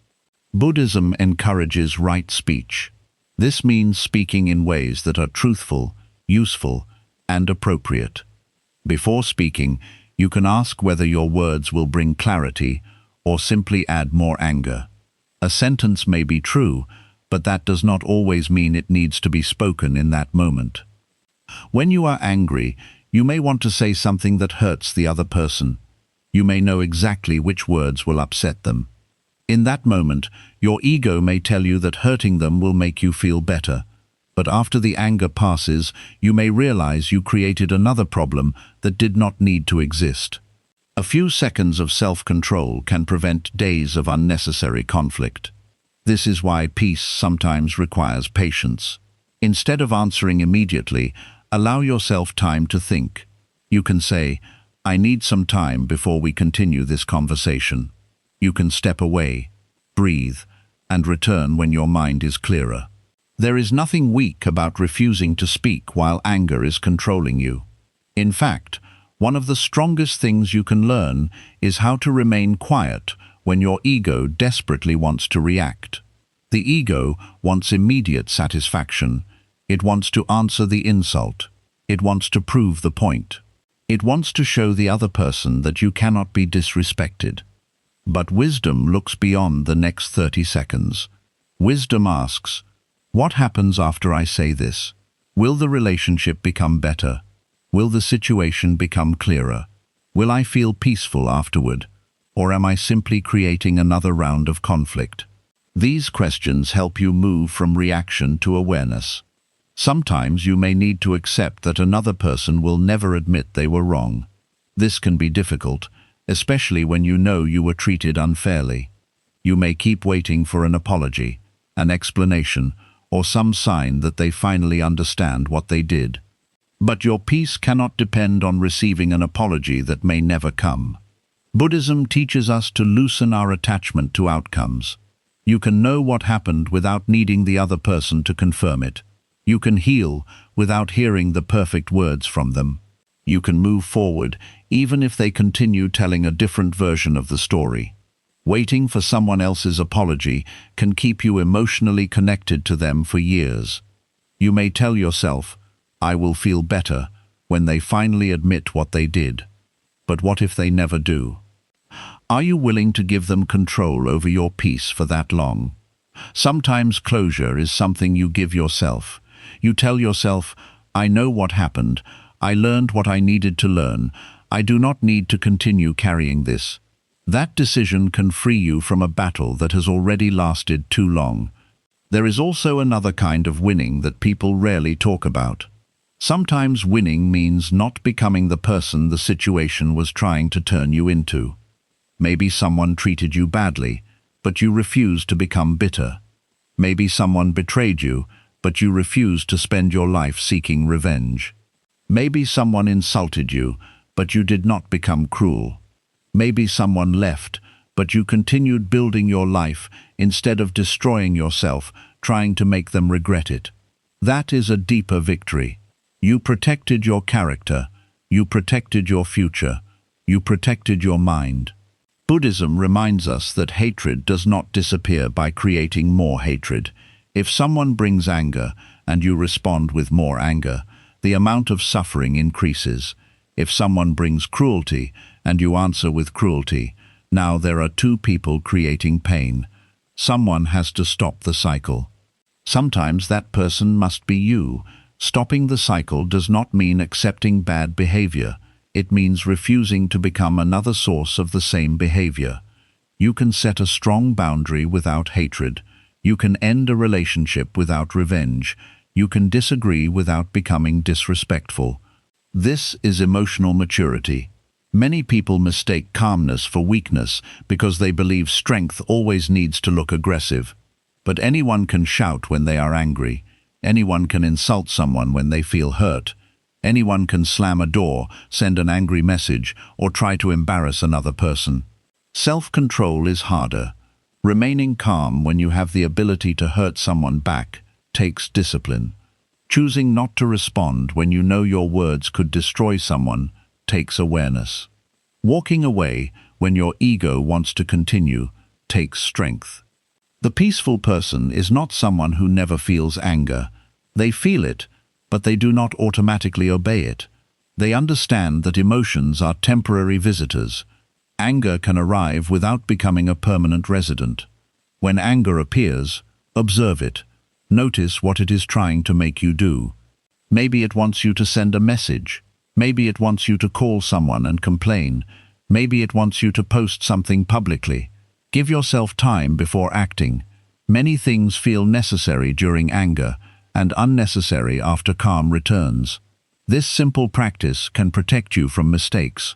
Speaker 1: Buddhism encourages right speech. This means speaking in ways that are truthful, useful, and appropriate. Before speaking, you can ask whether your words will bring clarity or simply add more anger. A sentence may be true, but that does not always mean it needs to be spoken in that moment. When you are angry, you may want to say something that hurts the other person. You may know exactly which words will upset them. In that moment, your ego may tell you that hurting them will make you feel better. But after the anger passes, you may realize you created another problem that did not need to exist. A few seconds of self-control can prevent days of unnecessary conflict. This is why peace sometimes requires patience. Instead of answering immediately, allow yourself time to think. You can say, "I need some time before we continue this conversation." You can step away, breathe, and return when your mind is clearer. There is nothing weak about refusing to speak while anger is controlling you. In fact, one of the strongest things you can learn is how to remain quiet when your ego desperately wants to react. The ego wants immediate satisfaction. It wants to answer the insult. It wants to prove the point. It wants to show the other person that you cannot be disrespected. But wisdom looks beyond the next 30 seconds. Wisdom asks, what happens after I say this? Will the relationship become better? Will the situation become clearer? Will I feel peaceful afterward? Or am I simply creating another round of conflict? These questions help you move from reaction to awareness. Sometimes you may need to accept that another person will never admit they were wrong. This can be difficult, especially when you know you were treated unfairly. You may keep waiting for an apology, an explanation, or some sign that they finally understand what they did. But your peace cannot depend on receiving an apology that may never come. Buddhism teaches us to loosen our attachment to outcomes. You can know what happened without needing the other person to confirm it. You can heal without hearing the perfect words from them. You can move forward even if they continue telling a different version of the story. Waiting for someone else's apology can keep you emotionally connected to them for years. You may tell yourself, "I will feel better," when they finally admit what they did. But what if they never do? Are you willing to give them control over your peace for that long? Sometimes closure is something you give yourself. You tell yourself, "I know what happened. I learned what I needed to learn. I do not need to continue carrying this." That decision can free you from a battle that has already lasted too long. There is also another kind of winning that people rarely talk about. Sometimes winning means not becoming the person the situation was trying to turn you into. Maybe someone treated you badly, but you refused to become bitter. Maybe someone betrayed you, but you refused to spend your life seeking revenge. Maybe someone insulted you, but you did not become cruel. Maybe someone left, but you continued building your life instead of destroying yourself, trying to make them regret it. That is a deeper victory. You protected your character. You protected your future. You protected your mind. Buddhism reminds us that hatred does not disappear by creating more hatred. If someone brings anger and you respond with more anger, the amount of suffering increases. If someone brings cruelty and you answer with cruelty, now there are two people creating pain. Someone has to stop the cycle. Sometimes that person must be you. Stopping the cycle does not mean accepting bad behavior. It means refusing to become another source of the same behavior. You can set a strong boundary without hatred. You can end a relationship without revenge. You can disagree without becoming disrespectful. This is emotional maturity. Many people mistake calmness for weakness because they believe strength always needs to look aggressive. But anyone can shout when they are angry. Anyone can insult someone when they feel hurt. Anyone can slam a door, send an angry message, or try to embarrass another person. Self-control is harder. Remaining calm when you have the ability to hurt someone back takes discipline. Choosing not to respond when you know your words could destroy someone takes awareness. Walking away when your ego wants to continue takes strength. The peaceful person is not someone who never feels anger. They feel it, but they do not automatically obey it. They understand that emotions are temporary visitors. Anger can arrive without becoming a permanent resident. When anger appears, observe it. Notice what it is trying to make you do. Maybe it wants you to send a message. Maybe it wants you to call someone and complain. Maybe it wants you to post something publicly. Give yourself time before acting. Many things feel necessary during anger and unnecessary after calm returns. This simple practice can protect you from mistakes.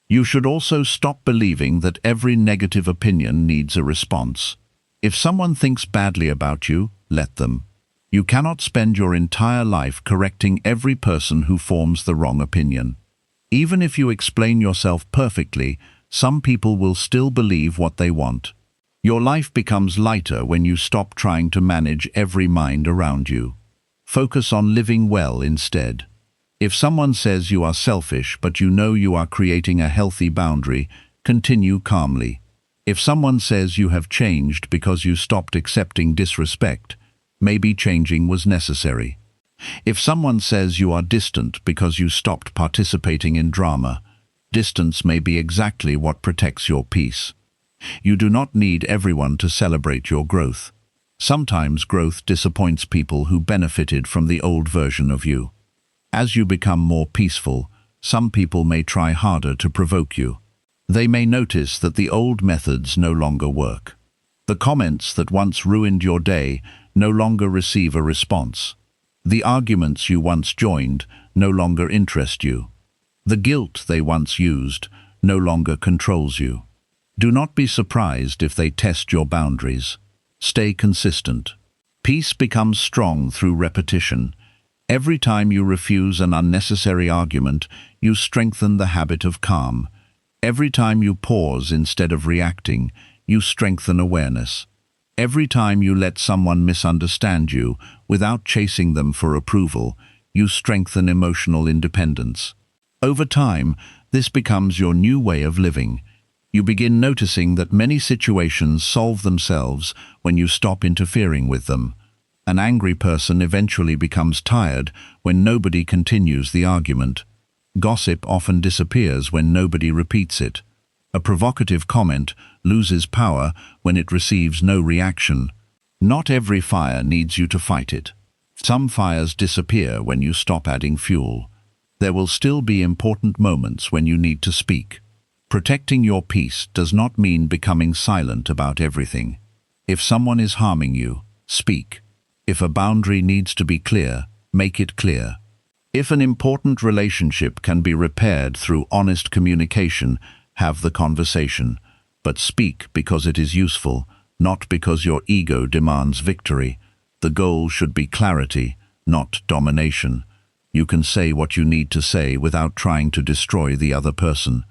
Speaker 1: You should also stop believing that every negative opinion needs a response. If someone thinks badly about you, let them. You cannot spend your entire life correcting every person who forms the wrong opinion. Even if you explain yourself perfectly, some people will still believe what they want. Your life becomes lighter when you stop trying to manage every mind around you. Focus on living well instead. If someone says you are selfish but you know you are creating a healthy boundary, continue calmly. If someone says you have changed because you stopped accepting disrespect, maybe changing was necessary. If someone says you are distant because you stopped participating in drama, distance may be exactly what protects your peace. You do not need everyone to celebrate your growth. Sometimes growth disappoints people who benefited from the old version of you. As you become more peaceful, some people may try harder to provoke you. They may notice that the old methods no longer work. The comments that once ruined your day no longer receive a response. The arguments you once joined no longer interest you. The guilt they once used no longer controls you. Do not be surprised if they test your boundaries. Stay consistent. Peace becomes strong through repetition. Every time you refuse an unnecessary argument, you strengthen the habit of calm. Every time you pause instead of reacting, you strengthen awareness. Every time you let someone misunderstand you without chasing them for approval, you strengthen emotional independence. Over time, this becomes your new way of living. You begin noticing that many situations solve themselves when you stop interfering with them. An angry person eventually becomes tired when nobody continues the argument. Gossip often disappears when nobody repeats it. A provocative comment loses power when it receives no reaction. Not every fire needs you to fight it. Some fires disappear when you stop adding fuel. There will still be important moments when you need to speak. Protecting your peace does not mean becoming silent about everything. If someone is harming you, speak. If a boundary needs to be clear, make it clear. If an important relationship can be repaired through honest communication, have the conversation. But speak because it is useful, not because your ego demands victory. The goal should be clarity, not domination. You can say what you need to say without trying to destroy the other person.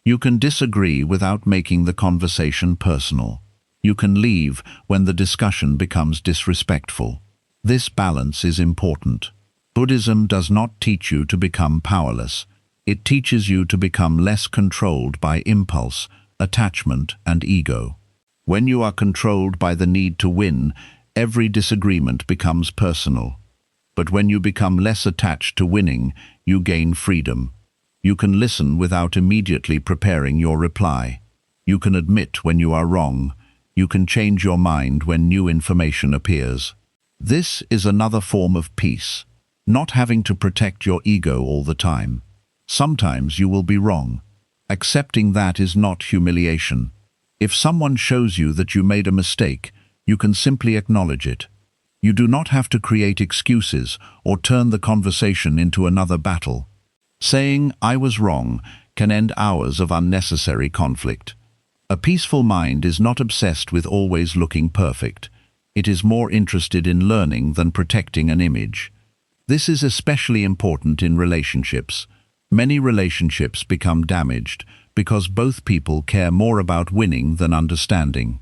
Speaker 1: You can disagree without making the conversation personal. You can leave when the discussion becomes disrespectful. This balance is important. Buddhism does not teach you to become powerless. It teaches you to become less controlled by impulse, attachment, and ego. When you are controlled by the need to win, every disagreement becomes personal. But when you become less attached to winning, you gain freedom. You can listen without immediately preparing your reply. You can admit when you are wrong. You can change your mind when new information appears. This is another form of peace, not having to protect your ego all the time. Sometimes you will be wrong. Accepting that is not humiliation. If someone shows you that you made a mistake, you can simply acknowledge it. You do not have to create excuses or turn the conversation into another battle. Saying, "I was wrong," can end hours of unnecessary conflict. A peaceful mind is not obsessed with always looking perfect. It is more interested in learning than protecting an image. This is especially important in relationships. Many relationships become damaged because both people care more about winning than understanding.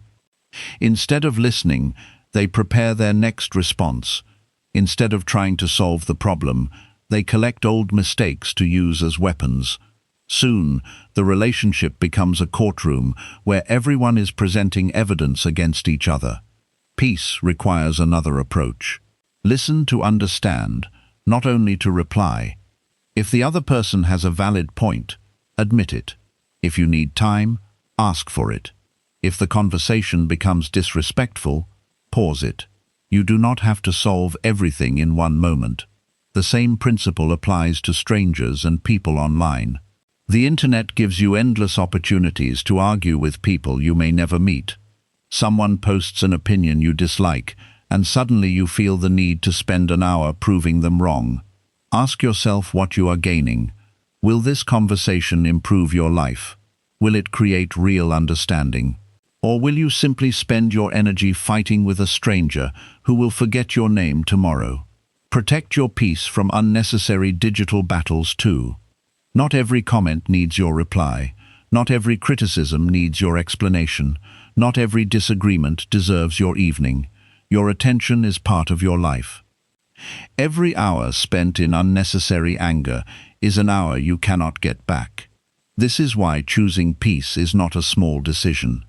Speaker 1: Instead of listening, they prepare their next response. Instead of trying to solve the problem, they collect old mistakes to use as weapons. Soon, the relationship becomes a courtroom where everyone is presenting evidence against each other. Peace requires another approach. Listen to understand, not only to reply. If the other person has a valid point, admit it. If you need time, ask for it. If the conversation becomes disrespectful, pause it. You do not have to solve everything in one moment. The same principle applies to strangers and people online. The internet gives you endless opportunities to argue with people you may never meet. Someone posts an opinion you dislike, and suddenly you feel the need to spend an hour proving them wrong. Ask yourself what you are gaining. Will this conversation improve your life? Will it create real understanding? Or will you simply spend your energy fighting with a stranger who will forget your name tomorrow? Protect your peace from unnecessary digital battles too. Not every comment needs your reply. Not every criticism needs your explanation. Not every disagreement deserves your evening. Your attention is part of your life. Every hour spent in unnecessary anger is an hour you cannot get back. This is why choosing peace is not a small decision.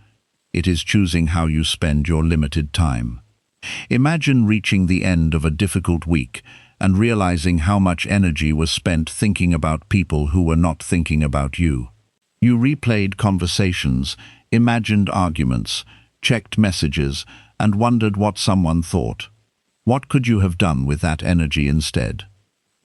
Speaker 1: It is choosing how you spend your limited time. Imagine reaching the end of a difficult week and realizing how much energy was spent thinking about people who were not thinking about you. You replayed conversations, imagined arguments, checked messages, and wondered what someone thought. What could you have done with that energy instead?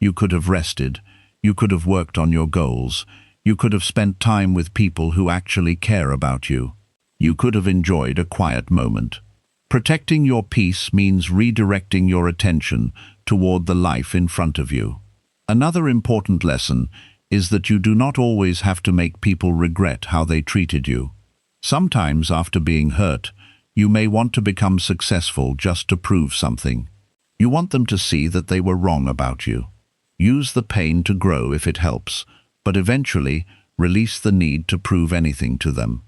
Speaker 1: You could have rested. You could have worked on your goals. You could have spent time with people who actually care about you. You could have enjoyed a quiet moment. Protecting your peace means redirecting your attention toward the life in front of you. Another important lesson is that you do not always have to make people regret how they treated you. Sometimes, after being hurt, you may want to become successful just to prove something. You want them to see that they were wrong about you. Use the pain to grow if it helps, but eventually release the need to prove anything to them.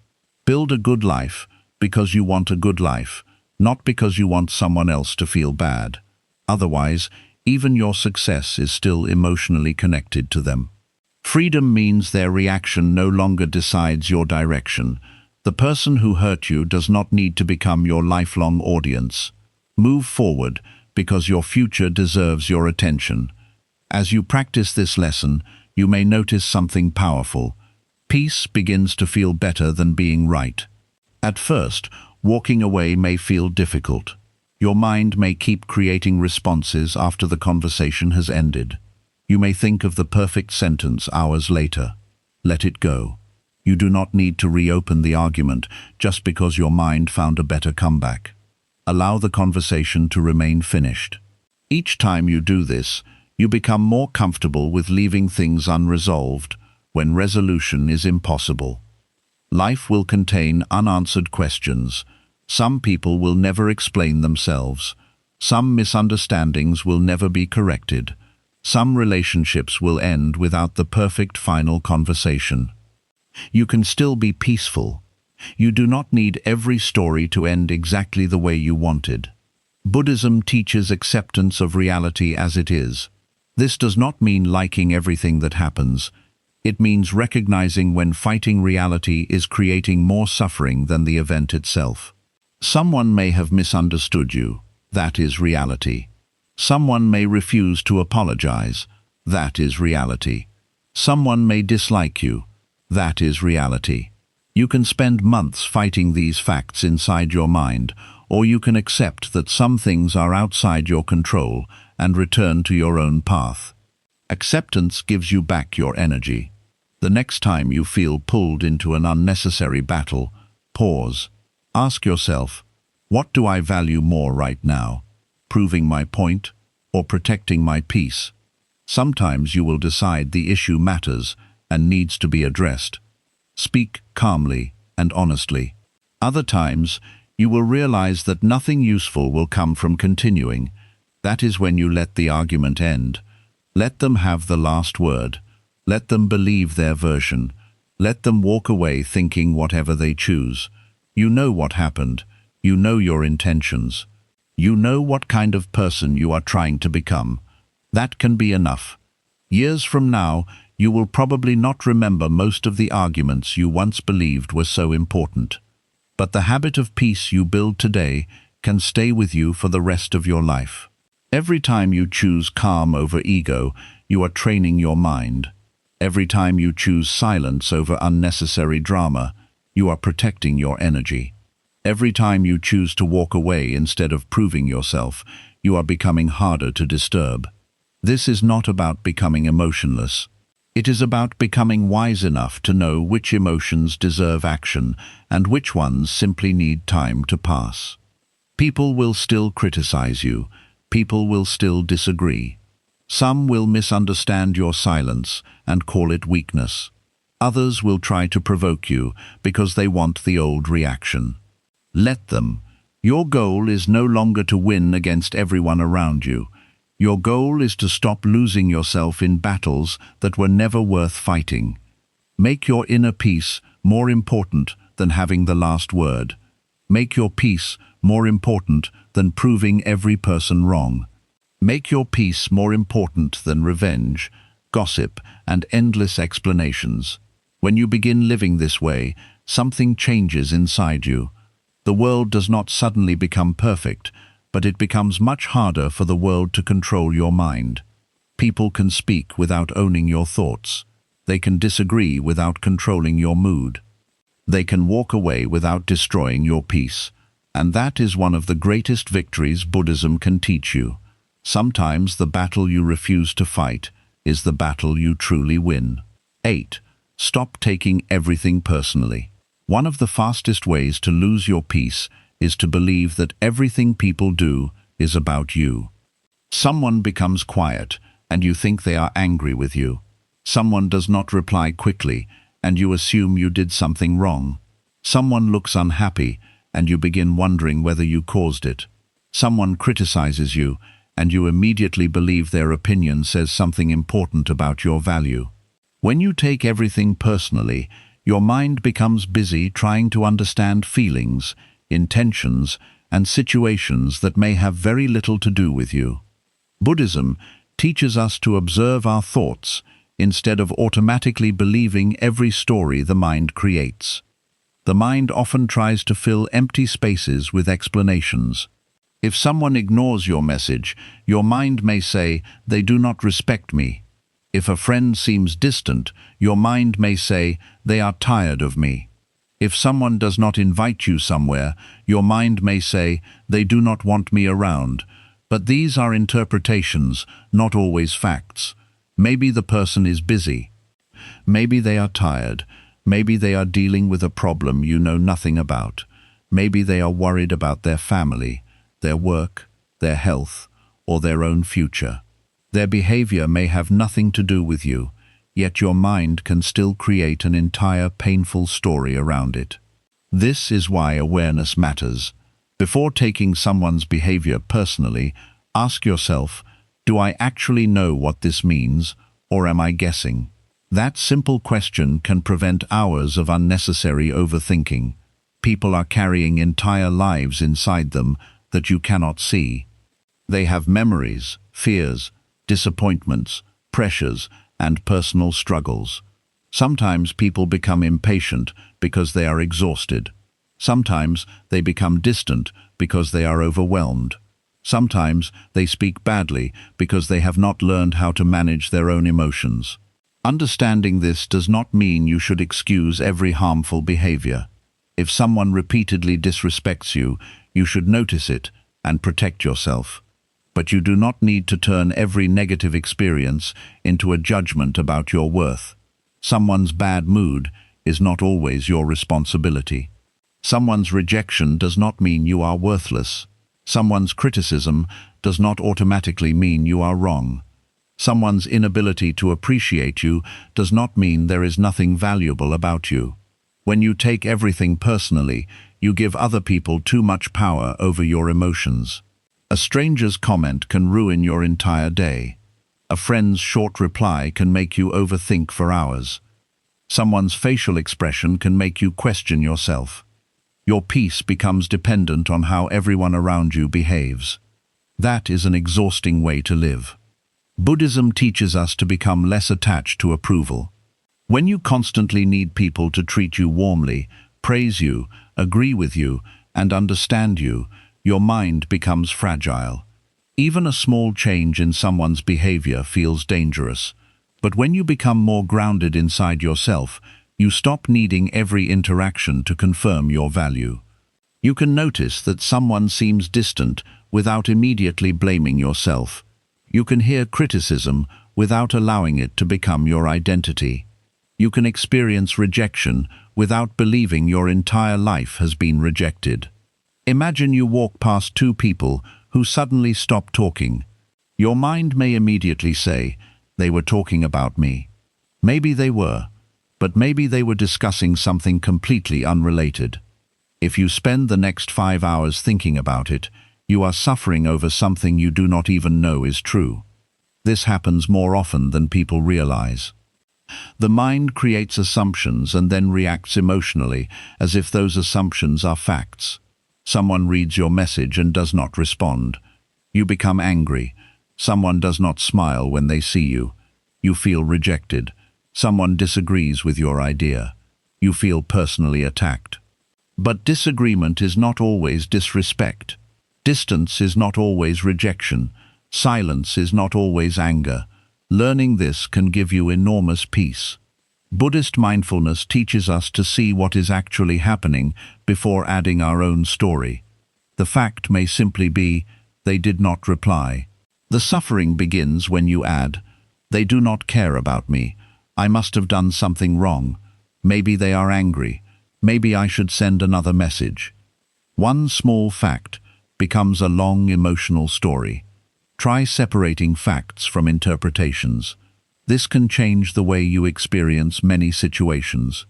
Speaker 1: Build a good life because you want a good life, not because you want someone else to feel bad. Otherwise, even your success is still emotionally connected to them. Freedom means their reaction no longer decides your direction. The person who hurt you does not need to become your lifelong audience. Move forward because your future deserves your attention. As you practice this lesson, you may notice something powerful. Peace begins to feel better than being right. At first, walking away may feel difficult. Your mind may keep creating responses after the conversation has ended. You may think of the perfect sentence hours later. Let it go. You do not need to reopen the argument just because your mind found a better comeback. Allow the conversation to remain finished. Each time you do this, you become more comfortable with leaving things unresolved when resolution is impossible. Life will contain unanswered questions. Some people will never explain themselves. Some misunderstandings will never be corrected. Some relationships will end without the perfect final conversation. You can still be peaceful. You do not need every story to end exactly the way you wanted. Buddhism teaches acceptance of reality as it is. This does not mean liking everything that happens. It means recognizing when fighting reality is creating more suffering than the event itself. Someone may have misunderstood you. That is reality. Someone may refuse to apologize. That is reality. Someone may dislike you. That is reality. You can spend months fighting these facts inside your mind, or you can accept that some things are outside your control and return to your own path. Acceptance gives you back your energy. The next time you feel pulled into an unnecessary battle, pause. Ask yourself, what do I value more right now? Proving my point or protecting my peace? Sometimes you will decide the issue matters and needs to be addressed. Speak calmly and honestly. Other times, you will realize that nothing useful will come from continuing. That is when you let the argument end. Let them have the last word. Let them believe their version. Let them walk away thinking whatever they choose. You know what happened. You know your intentions. You know what kind of person you are trying to become. That can be enough. Years from now, you will probably not remember most of the arguments you once believed were so important. But the habit of peace you build today can stay with you for the rest of your life. Every time you choose calm over ego, you are training your mind. Every time you choose silence over unnecessary drama, you are protecting your energy. Every time you choose to walk away instead of proving yourself, you are becoming harder to disturb. This is not about becoming emotionless. It is about becoming wise enough to know which emotions deserve action and which ones simply need time to pass. People will still criticize you. People will still disagree. Some will misunderstand your silence and call it weakness. Others will try to provoke you because they want the old reaction. Let them. Your goal is no longer to win against everyone around you. Your goal is to stop losing yourself in battles that were never worth fighting. Make your inner peace more important than having the last word. Make your peace more important than proving every person wrong. Make your peace more important than revenge, gossip, and endless explanations. When you begin living this way, something changes inside you. The world does not suddenly become perfect, but it becomes much harder for the world to control your mind. People can speak without owning your thoughts. They can disagree without controlling your mood. They can walk away without destroying your peace. And that is one of the greatest victories Buddhism can teach you. Sometimes the battle you refuse to fight is the battle you truly win. 8. Stop taking everything personally. One of the fastest ways to lose your peace is to believe that everything people do is about you. Someone becomes quiet, and you think they are angry with you. Someone does not reply quickly, and you assume you did something wrong. Someone looks unhappy, and you begin wondering whether you caused it. Someone criticizes you, and you immediately believe their opinion says something important about your value. When you take everything personally, your mind becomes busy trying to understand feelings, intentions, and situations that may have very little to do with you. Buddhism teaches us to observe our thoughts instead of automatically believing every story the mind creates. The mind often tries to fill empty spaces with explanations. If someone ignores your message, your mind may say, "They do not respect me." If a friend seems distant, your mind may say, "They are tired of me." If someone does not invite you somewhere, your mind may say, "They do not want me around." But these are interpretations, not always facts. Maybe the person is busy. Maybe they are tired. Maybe they are dealing with a problem you know nothing about. Maybe they are worried about their family, their work, their health, or their own future. Their behavior may have nothing to do with you, yet your mind can still create an entire painful story around it. This is why awareness matters. Before taking someone's behavior personally, ask yourself, do I actually know what this means, or am I guessing? That simple question can prevent hours of unnecessary overthinking. People are carrying entire lives inside them that you cannot see. They have memories, fears, disappointments, pressures, and personal struggles. Sometimes people become impatient because they are exhausted. Sometimes they become distant because they are overwhelmed. Sometimes they speak badly because they have not learned how to manage their own emotions. Understanding this does not mean you should excuse every harmful behavior. If someone repeatedly disrespects you, You should notice it and protect yourself. But you do not need to turn every negative experience into a judgment about your worth. Someone's bad mood is not always your responsibility. Someone's rejection does not mean you are worthless. Someone's criticism does not automatically mean you are wrong. Someone's inability to appreciate you does not mean there is nothing valuable about you. When you take everything personally, you give other people too much power over your emotions. A stranger's comment can ruin your entire day. A friend's short reply can make you overthink for hours. Someone's facial expression can make you question yourself. Your peace becomes dependent on how everyone around you behaves. That is an exhausting way to live. Buddhism teaches us to become less attached to approval. When you constantly need people to treat you warmly, praise you, agree with you, and understand you, your mind becomes fragile. Even a small change in someone's behavior feels dangerous. But when you become more grounded inside yourself, you stop needing every interaction to confirm your value. You can notice that someone seems distant without immediately blaming yourself. You can hear criticism without allowing it to become your identity. You can experience rejection without believing your entire life has been rejected. Imagine you walk past two people who suddenly stop talking. Your mind may immediately say, "They were talking about me." Maybe they were, but maybe they were discussing something completely unrelated. If you spend the next 5 hours thinking about it, you are suffering over something you do not even know is true. This happens more often than people realize. The mind creates assumptions and then reacts emotionally, as if those assumptions are facts. Someone reads your message and does not respond. You become angry. Someone does not smile when they see you. You feel rejected. Someone disagrees with your idea. You feel personally attacked. But disagreement is not always disrespect. Distance is not always rejection. Silence is not always anger. Learning this can give you enormous peace. Buddhist mindfulness teaches us to see what is actually happening before adding our own story. The fact may simply be, "They did not reply." The suffering begins when you add, "They do not care about me. I must have done something wrong. Maybe they are angry. Maybe I should send another message." One small fact becomes a long emotional story. Try separating facts from interpretations. This can change the way you experience many situations.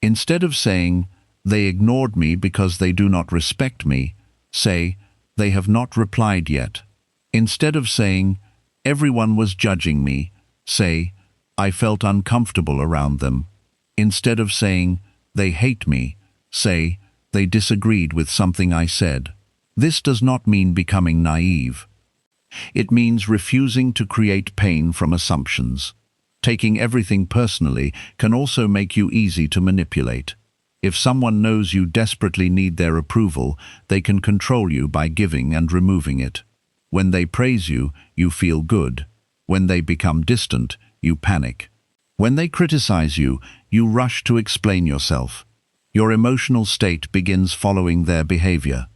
Speaker 1: Instead of saying, "They ignored me because they do not respect me," say, "They have not replied yet." Instead of saying, "Everyone was judging me," say, "I felt uncomfortable around them." Instead of saying, "They hate me," say, "They disagreed with something I said." This does not mean becoming naive. It means refusing to create pain from assumptions. Taking everything personally can also make you easy to manipulate. If someone knows you desperately need their approval, they can control you by giving and removing it. When they praise you, you feel good. When they become distant, you panic. When they criticize you, you rush to explain yourself. Your emotional state begins following their behavior.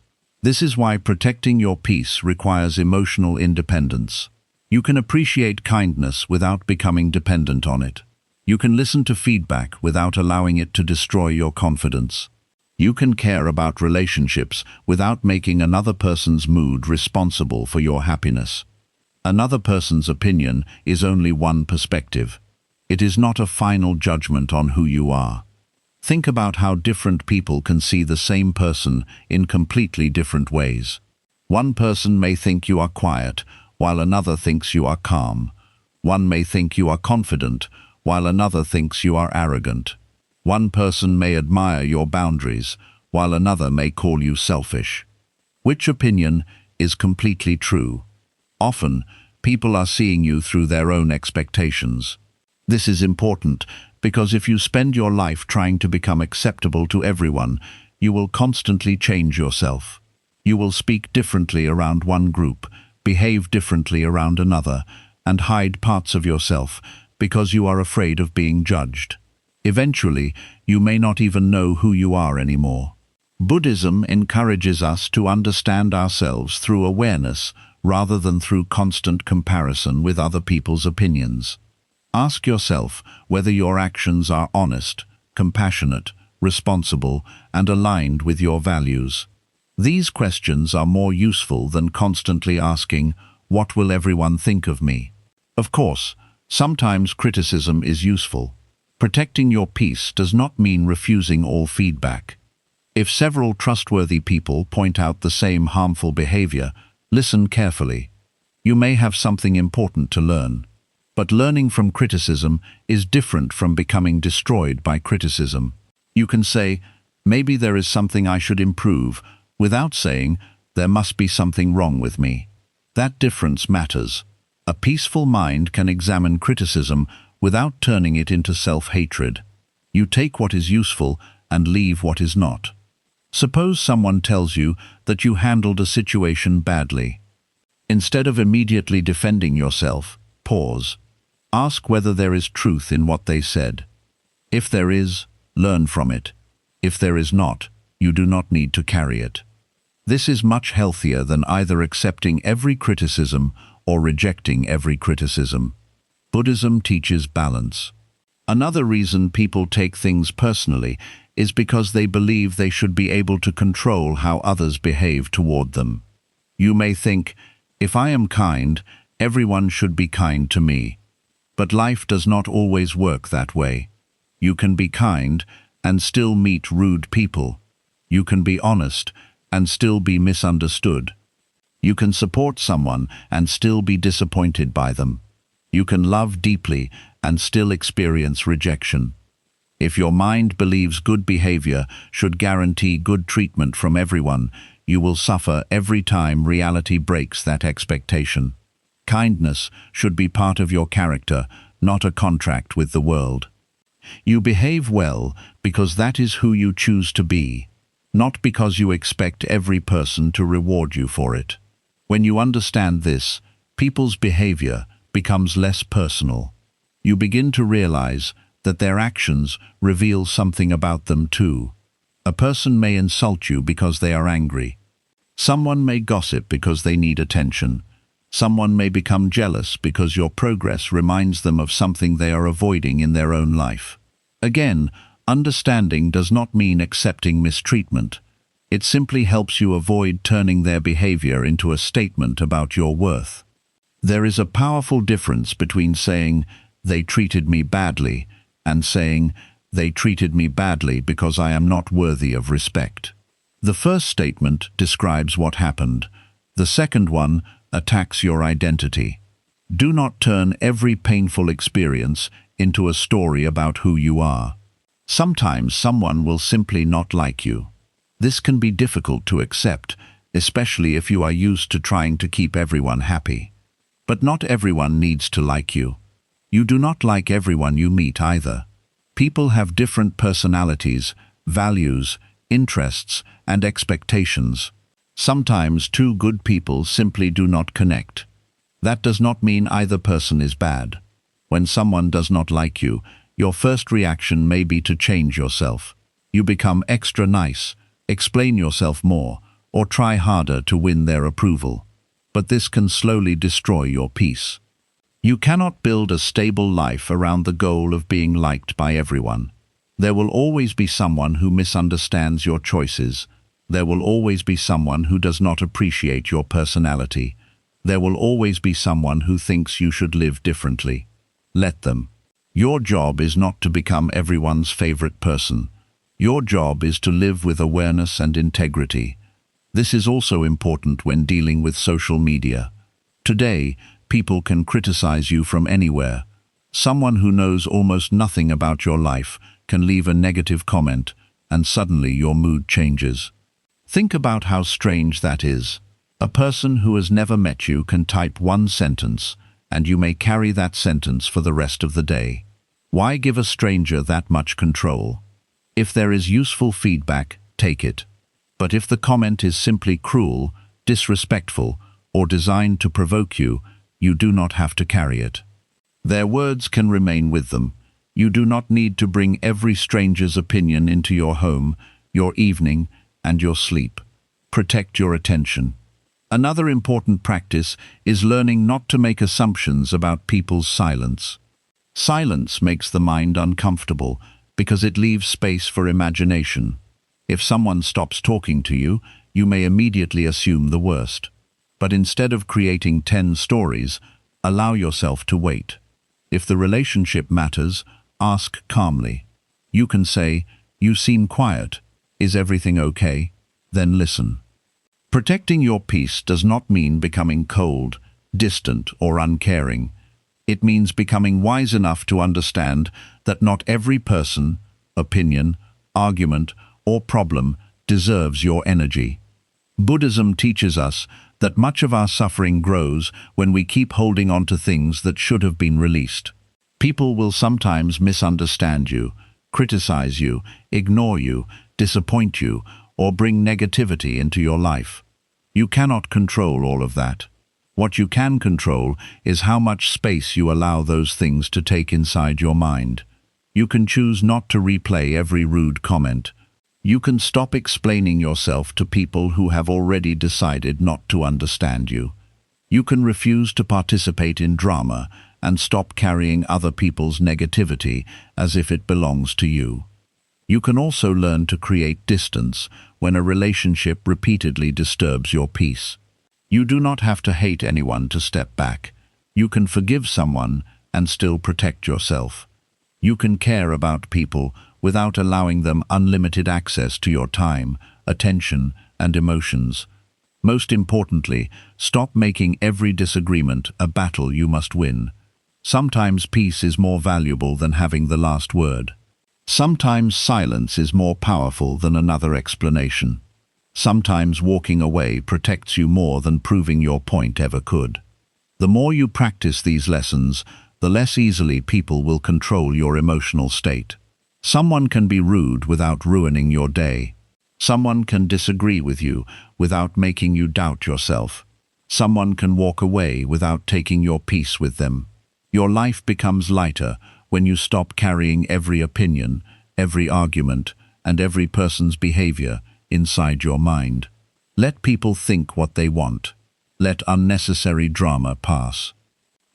Speaker 1: This is why protecting your peace requires emotional independence. You can appreciate kindness without becoming dependent on it. You can listen to feedback without allowing it to destroy your confidence. You can care about relationships without making another person's mood responsible for your happiness. Another person's opinion is only one perspective. It is not a final judgment on who you are. Think about how different people can see the same person in completely different ways. One person may think you are quiet, while another thinks you are calm. One may think you are confident, while another thinks you are arrogant. One person may admire your boundaries, while another may call you selfish. Which opinion is completely true? Often, people are seeing you through their own expectations. This is important because if you spend your life trying to become acceptable to everyone, you will constantly change yourself. You will speak differently around one group, behave differently around another, and hide parts of yourself because you are afraid of being judged. Eventually, you may not even know who you are anymore. Buddhism encourages us to understand ourselves through awareness rather than through constant comparison with other people's opinions. Ask yourself whether your actions are honest, compassionate, responsible, and aligned with your values. These questions are more useful than constantly asking, "What will everyone think of me?" Of course, sometimes criticism is useful. Protecting your peace does not mean refusing all feedback. If several trustworthy people point out the same harmful behavior, listen carefully. You may have something important to learn. But learning from criticism is different from becoming destroyed by criticism. You can say, "Maybe there is something I should improve," without saying, "There must be something wrong with me." That difference matters. A peaceful mind can examine criticism without turning it into self-hatred. You take what is useful and leave what is not. Suppose someone tells you that you handled a situation badly. Instead of immediately defending yourself, pause. Ask whether there is truth in what they said. If there is, learn from it. If there is not, you do not need to carry it. This is much healthier than either accepting every criticism or rejecting every criticism. Buddhism teaches balance. Another reason people take things personally is because they believe they should be able to control how others behave toward them. You may think, "If I am kind, everyone should be kind to me." But life does not always work that way. You can be kind and still meet rude people. You can be honest and still be misunderstood. You can support someone and still be disappointed by them. You can love deeply and still experience rejection. If your mind believes good behavior should guarantee good treatment from everyone, you will suffer every time reality breaks that expectation. Kindness should be part of your character, not a contract with the world. You behave well because that is who you choose to be, not because you expect every person to reward you for it. When you understand this, people's behavior becomes less personal. You begin to realize that their actions reveal something about them too. A person may insult you because they are angry. Someone may gossip because they need attention. Someone may become jealous because your progress reminds them of something they are avoiding in their own life. Again, understanding does not mean accepting mistreatment. It simply helps you avoid turning their behavior into a statement about your worth. There is a powerful difference between saying, "They treated me badly," and saying, "They treated me badly because I am not worthy of respect." The first statement describes what happened. The second one attacks your identity. Do not turn every painful experience into a story about who you are. Sometimes someone will simply not like you. This can be difficult to accept, especially if you are used to trying to keep everyone happy. But not everyone needs to like you. You do not like everyone you meet either. People have different personalities, values, interests, and expectations. Sometimes two good people simply do not connect. That does not mean either person is bad. When someone does not like you, your first reaction may be to change yourself. You become extra nice, explain yourself more, or try harder to win their approval. But this can slowly destroy your peace. You cannot build a stable life around the goal of being liked by everyone. There will always be someone who misunderstands your choices. There will always be someone who does not appreciate your personality. There will always be someone who thinks you should live differently. Let them. Your job is not to become everyone's favorite person. Your job is to live with awareness and integrity. This is also important when dealing with social media. Today, people can criticize you from anywhere. Someone who knows almost nothing about your life can leave a negative comment, and suddenly your mood changes. Think about how strange that is. A person who has never met you can type one sentence, and you may carry that sentence for the rest of the day. Why give a stranger that much control? If there is useful feedback, take it. But if the comment is simply cruel, disrespectful, or designed to provoke you, you do not have to carry it. Their words can remain with them. You do not need to bring every stranger's opinion into your home, your evening, and your sleep. Protect your attention. Another important practice is learning not to make assumptions about people's silence. Silence makes the mind uncomfortable because it leaves space for imagination. If someone stops talking to you, you may immediately assume the worst. But instead of creating 10 stories, allow yourself to wait. If the relationship matters, ask calmly. You can say, "You seem quiet. Is everything okay?" Then listen. Protecting your peace does not mean becoming cold, distant, or uncaring. It means becoming wise enough to understand that not every person, opinion, argument, or problem deserves your energy. Buddhism teaches us that much of our suffering grows when we keep holding on to things that should have been released. People will sometimes misunderstand you, criticize you, ignore you, disappoint you, or bring negativity into your life. You cannot control all of that. What you can control is how much space you allow those things to take inside your mind. You can choose not to replay every rude comment. You can stop explaining yourself to people who have already decided not to understand you. You can refuse to participate in drama and stop carrying other people's negativity as if it belongs to you. You can also learn to create distance when a relationship repeatedly disturbs your peace. You do not have to hate anyone to step back. You can forgive someone and still protect yourself. You can care about people without allowing them unlimited access to your time, attention, and emotions. Most importantly, stop making every disagreement a battle you must win. Sometimes peace is more valuable than having the last word. Sometimes silence is more powerful than another explanation. Sometimes walking away protects you more than proving your point ever could. The more you practice these lessons, the less easily people will control your emotional state. Someone can be rude without ruining your day. Someone can disagree with you without making you doubt yourself. Someone can walk away without taking your peace with them. Your life becomes lighter when you stop carrying every opinion, every argument, and every person's behavior inside your mind. Let people think what they want. Let unnecessary drama pass.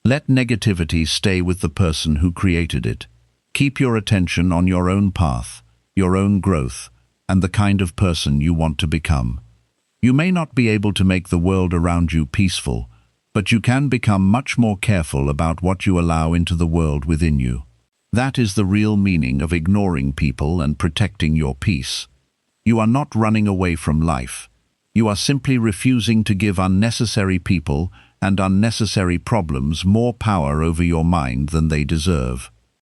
Speaker 1: Let negativity stay with the person who created it. Keep your attention on your own path, your own growth, and the kind of person you want to become. You may not be able to make the world around you peaceful, but you can become much more careful about what you allow into the world within you. That is the real meaning of ignoring people and protecting your peace. You are not running away from life. You are simply refusing to give unnecessary people and unnecessary problems more power over your mind than they deserve.